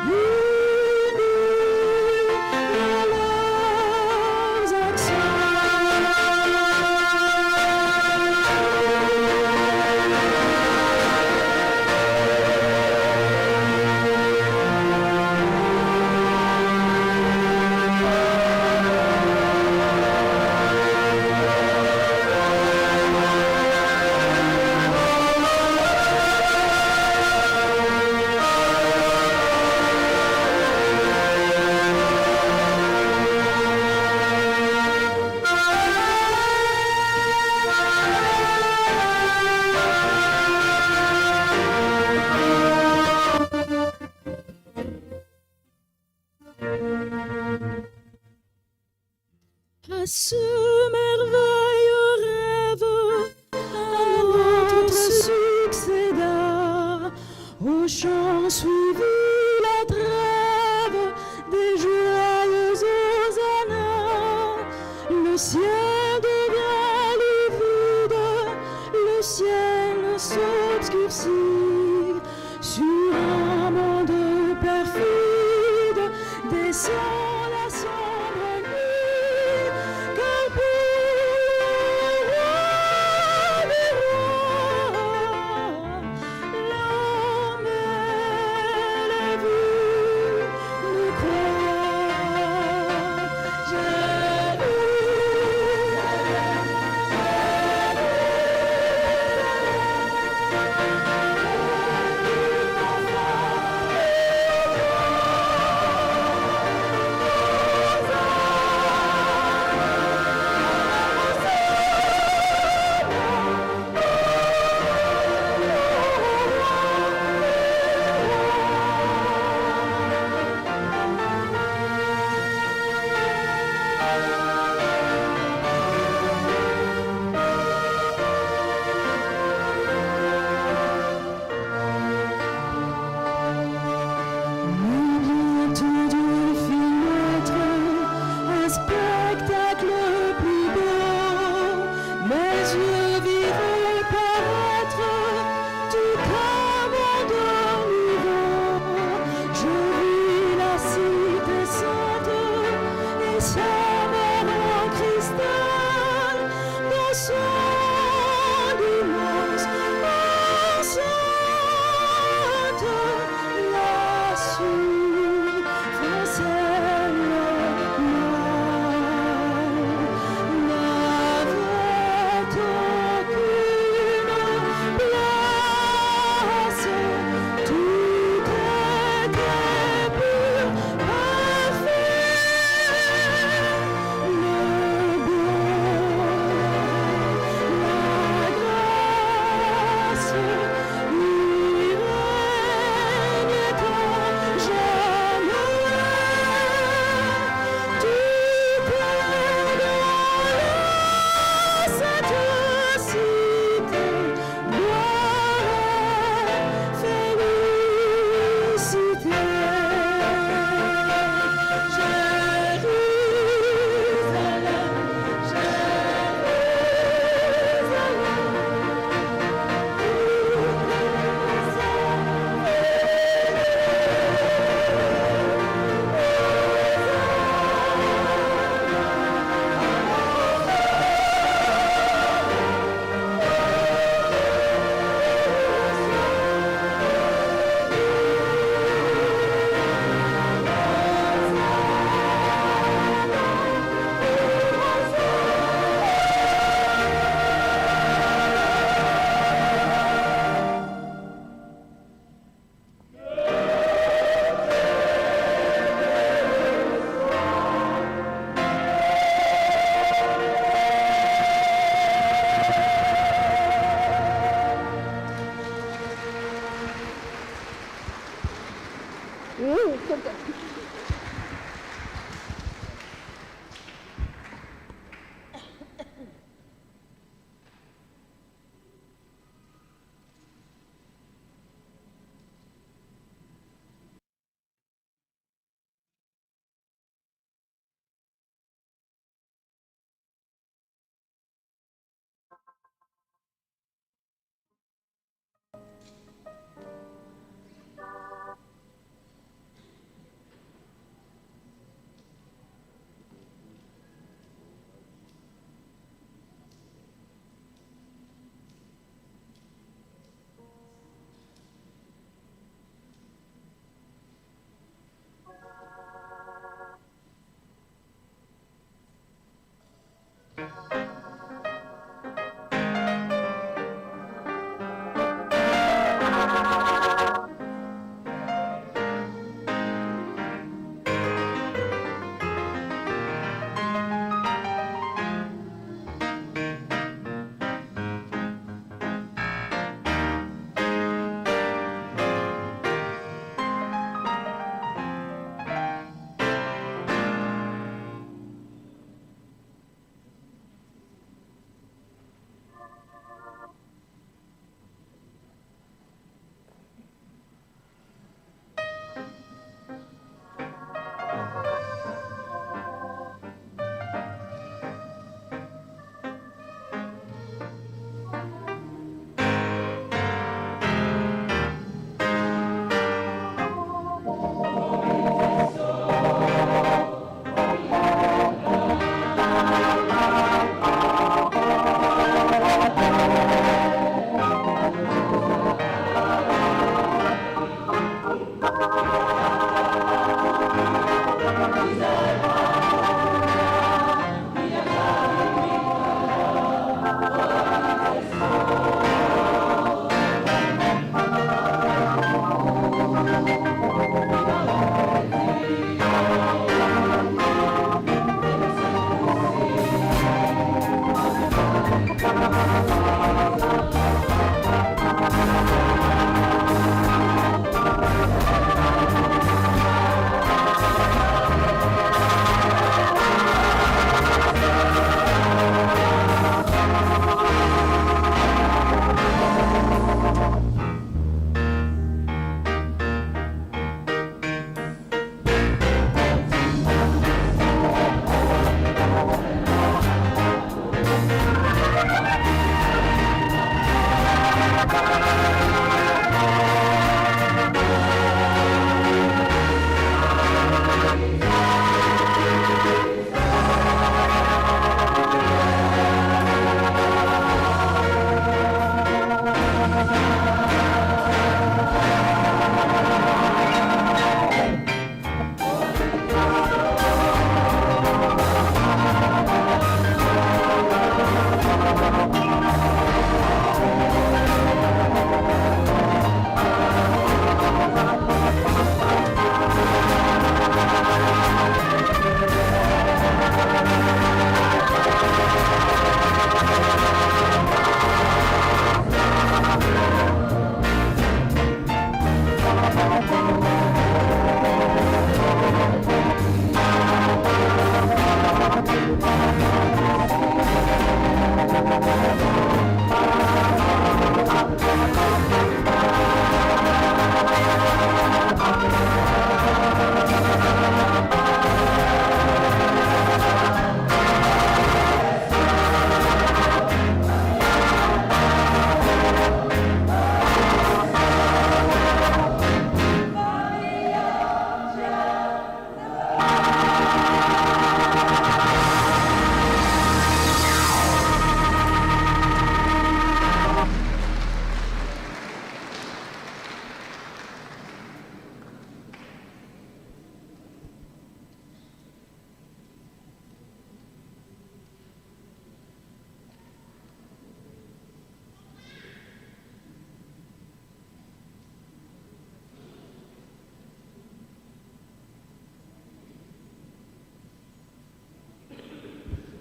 unis dans leurs à ce merveilleux rêve, un autre succéda. Au chant suivit la trêve des joyeux hosannas. Le ciel devient livide, le ciel s'obscurcit. Sur un monde perfide descend la sombre nuit. Car pour le roi des rois, l'homme élevé ne croit. J'ai vu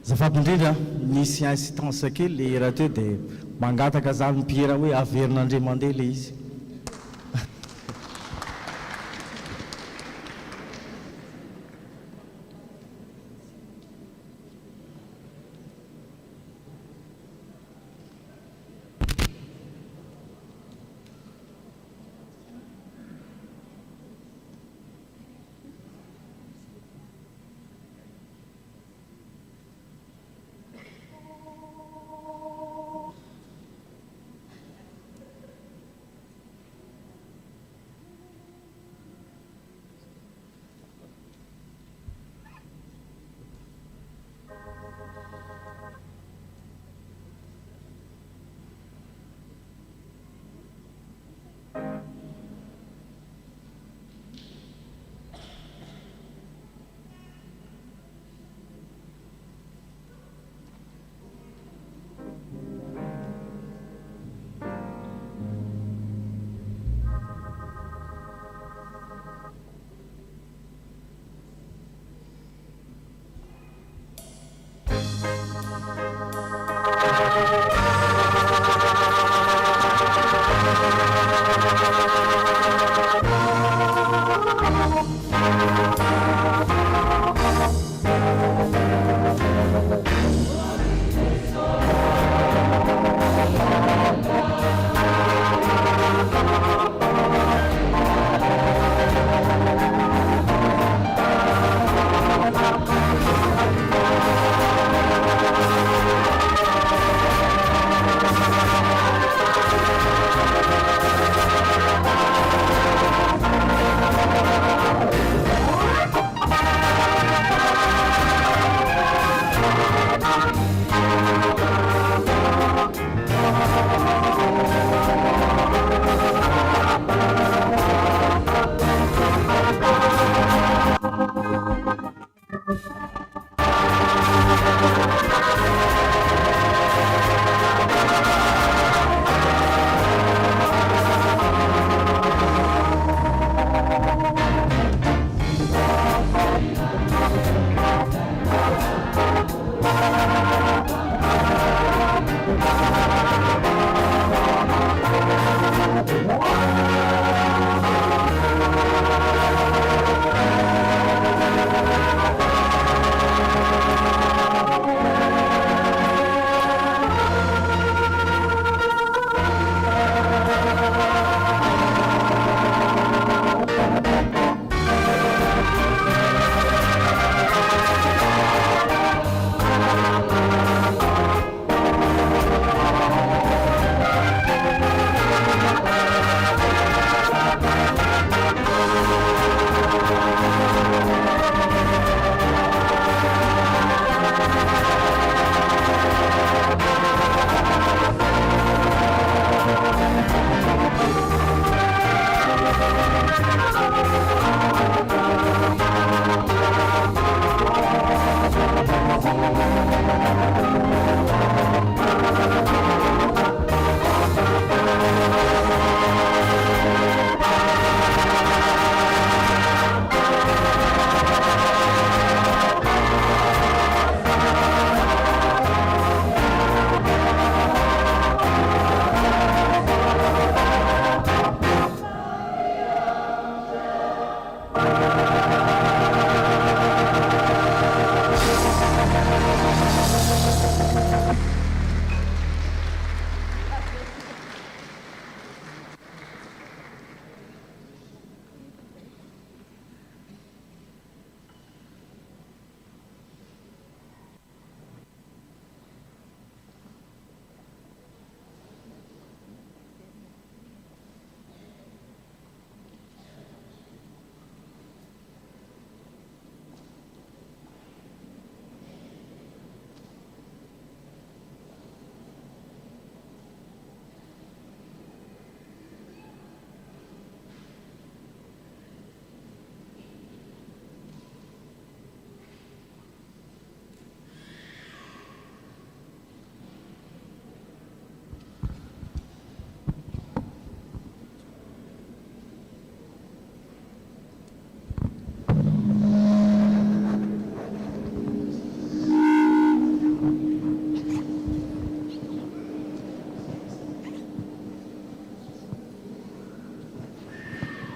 Azafady indrindra nisy insistance kely le raha teo dia mangataka za mipira hoe averin'andre mandeha le izy.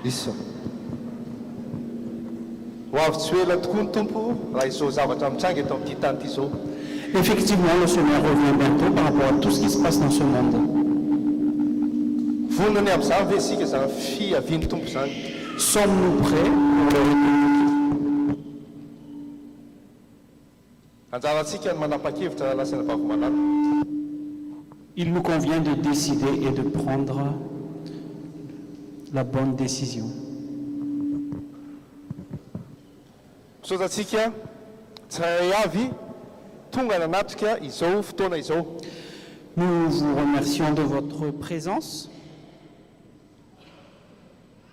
Iso. Ho avy tsy ho ela tokoa ny tompo raha izao zavatra mitrangy eto amin'ity tany ity zao. Effectivement, le Seigneur revient bientôt par rapport à tout ce qui se passe dans ce monde. Vonony amin'izany ve isika izany fiavian'ny tompo izany? Sommes-nous prêts pour le retour? Anjarantsika ny manapa-kevitra lasana vavomalala. Il nous convient de décider et de prendre la bonne décision. Misaotratsika tsirairay avy tonga nanatrika izao fotoana izao. Nous vous remercions de votre présence.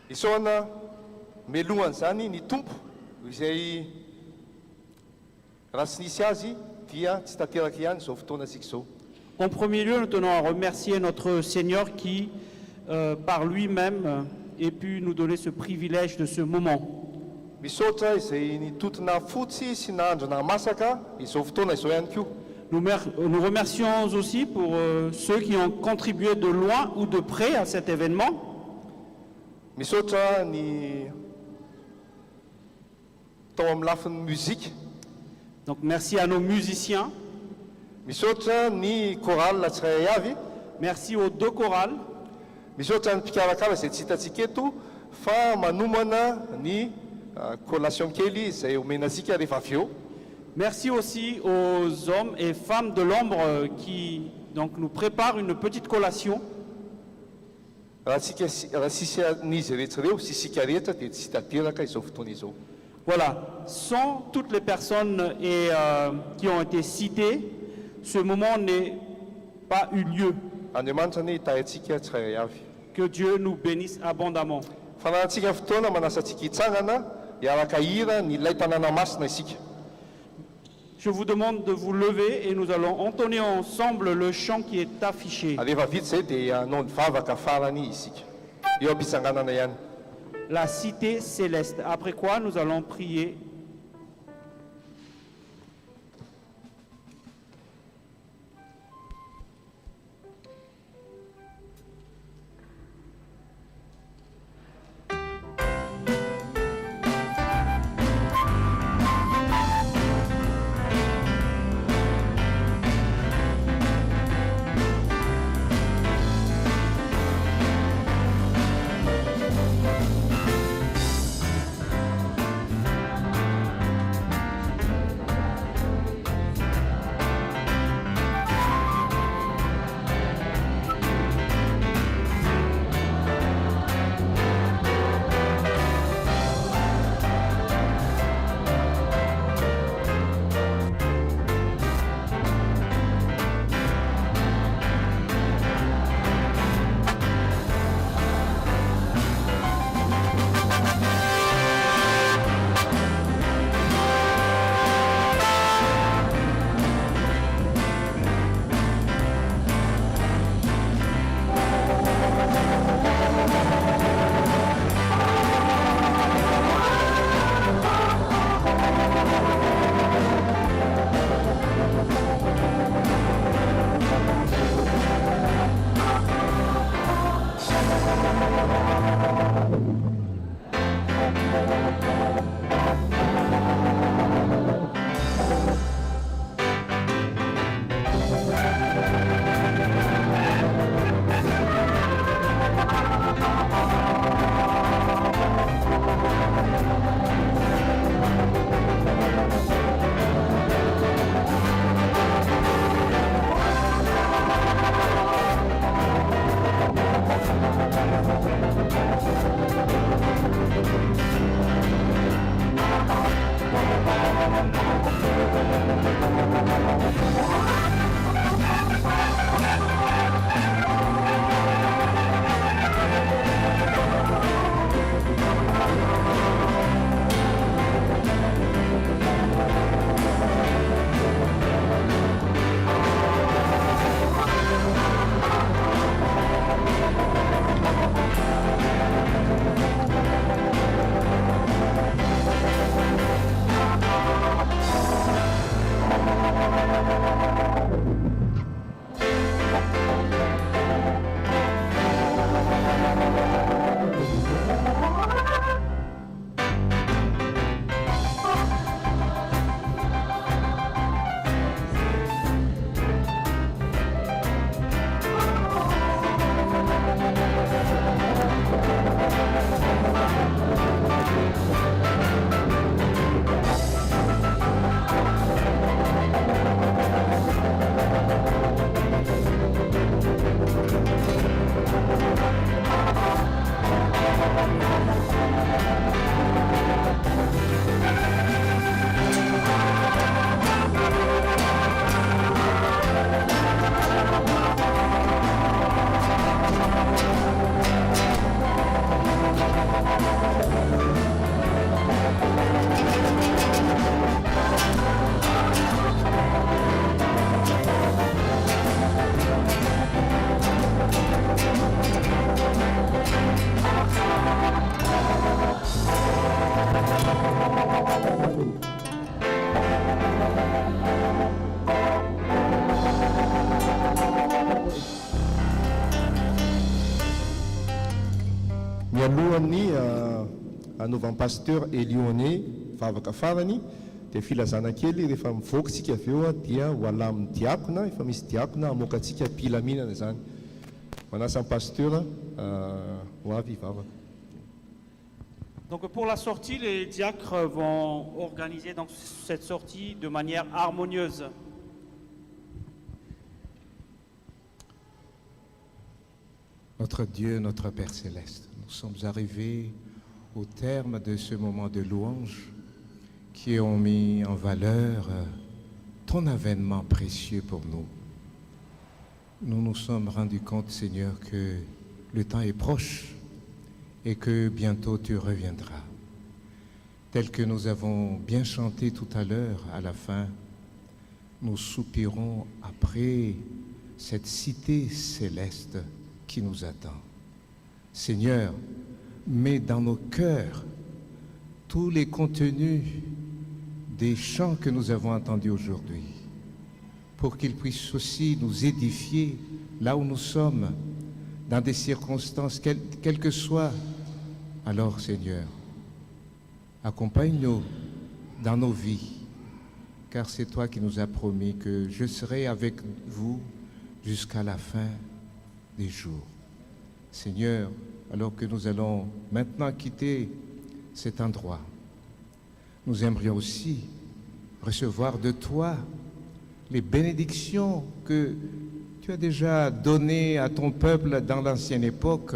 Isaona melohan'izany ny tompo izay raha tsy nisy azy dia tsy tanteraka ihany izao fotoanasika izao. En premier lieu, nous tenons à remercier notre Seigneur qui, par lui-même, ait pu nous donner ce privilège de ce moment. Misaotra izay nitotona fotsy sy nahandro namasaka izao fotoana izao ihany koa. Nous remercions aussi pour ceux qui ont contribué de loin ou de près à cet événement. Misaotra ny tao amin'ny lafin'ny muzika. Donc merci à nos musiciens. Misaotra ny chorale tsirairay avy. Merci aux deux chorales. Misaotra ny mpikarakara izay tsy hitantsika eto fa manomana ny collation kely izay omenasika rehefa avy eo. Merci aussi aux hommes et femmes de l'ombre qui donc, nous préparent une petite collation. Raha sisy an'izy rehetra ireo sy isika rehetra dia tsy tanteraka izao fotoana izao. Voilà, sans toutes les personnes qui ont été citées, ce moment n'est pas eu lieu. Andriamanitra ny tahantsika tsirairay avy. Que Dieu nous bénisse abondamment. Fanahintsika fotoana manasantsika hitsangana hiaraka hira ny lay tanàna masina isika. Je vous demande de vous lever et nous allons entonner ensemble le chant qui est affiché. Rehefa vita izay dia hanao ny vavaka farany isika. Eo am-pitsanganana ihany. La cité céleste. Après quoi, nous allons prier. Thank anaovany pasteur Elioné vavaka farany dia filazana kely rehefa mivoaka tsika avy eo dia ho alamin'ny diakona, efa misy diakona hamoaka antsika mpilaminana zany. Manasa ny pasteur ho avy hivavaka. Donc pour la sortie, les diacres vont organiser donc cette sortie de manière harmonieuse. Notre Dieu, notre Père Céleste, nous sommes arrivés au terme de ce moment de louange qui ont mis en valeur ton avènement précieux pour nous. Nous nous sommes rendus compte, Seigneur, que le temps est proche et que bientôt tu reviendras. Tel que nous avons bien chanté tout à l'heure, à la fin, nous soupirons après cette cité céleste qui nous attend. Seigneur, mets dans nos cœurs tous les contenus des chants que nous avons entendus aujourd'hui, pour qu'ils puissent aussi nous édifier là où nous sommes, dans des circonstances, quelles que soient. Alors, Seigneur, accompagne-nous dans nos vies, car c'est toi qui nous as promis que je serai avec vous jusqu'à la fin des jours. Seigneur, alors que nous allons maintenant quitter cet endroit, nous aimerions aussi recevoir de toi les bénédictions que tu as déjà données à ton peuple dans l'ancienne époque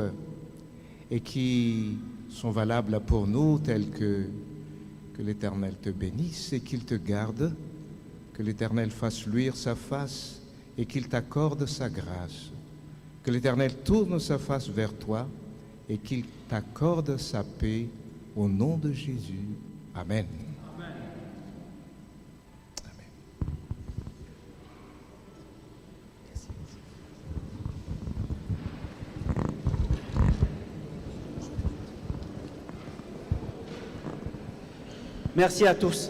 et qui sont valables pour nous, telles que l'Éternel te bénisse et qu'il te garde, que l'Éternel fasse luire sa face et qu'il t'accorde sa grâce. Que l'Éternel tourne sa face vers toi et qu'il t'accorde sa paix au nom de Jésus. Amen. Amen. Merci à tous.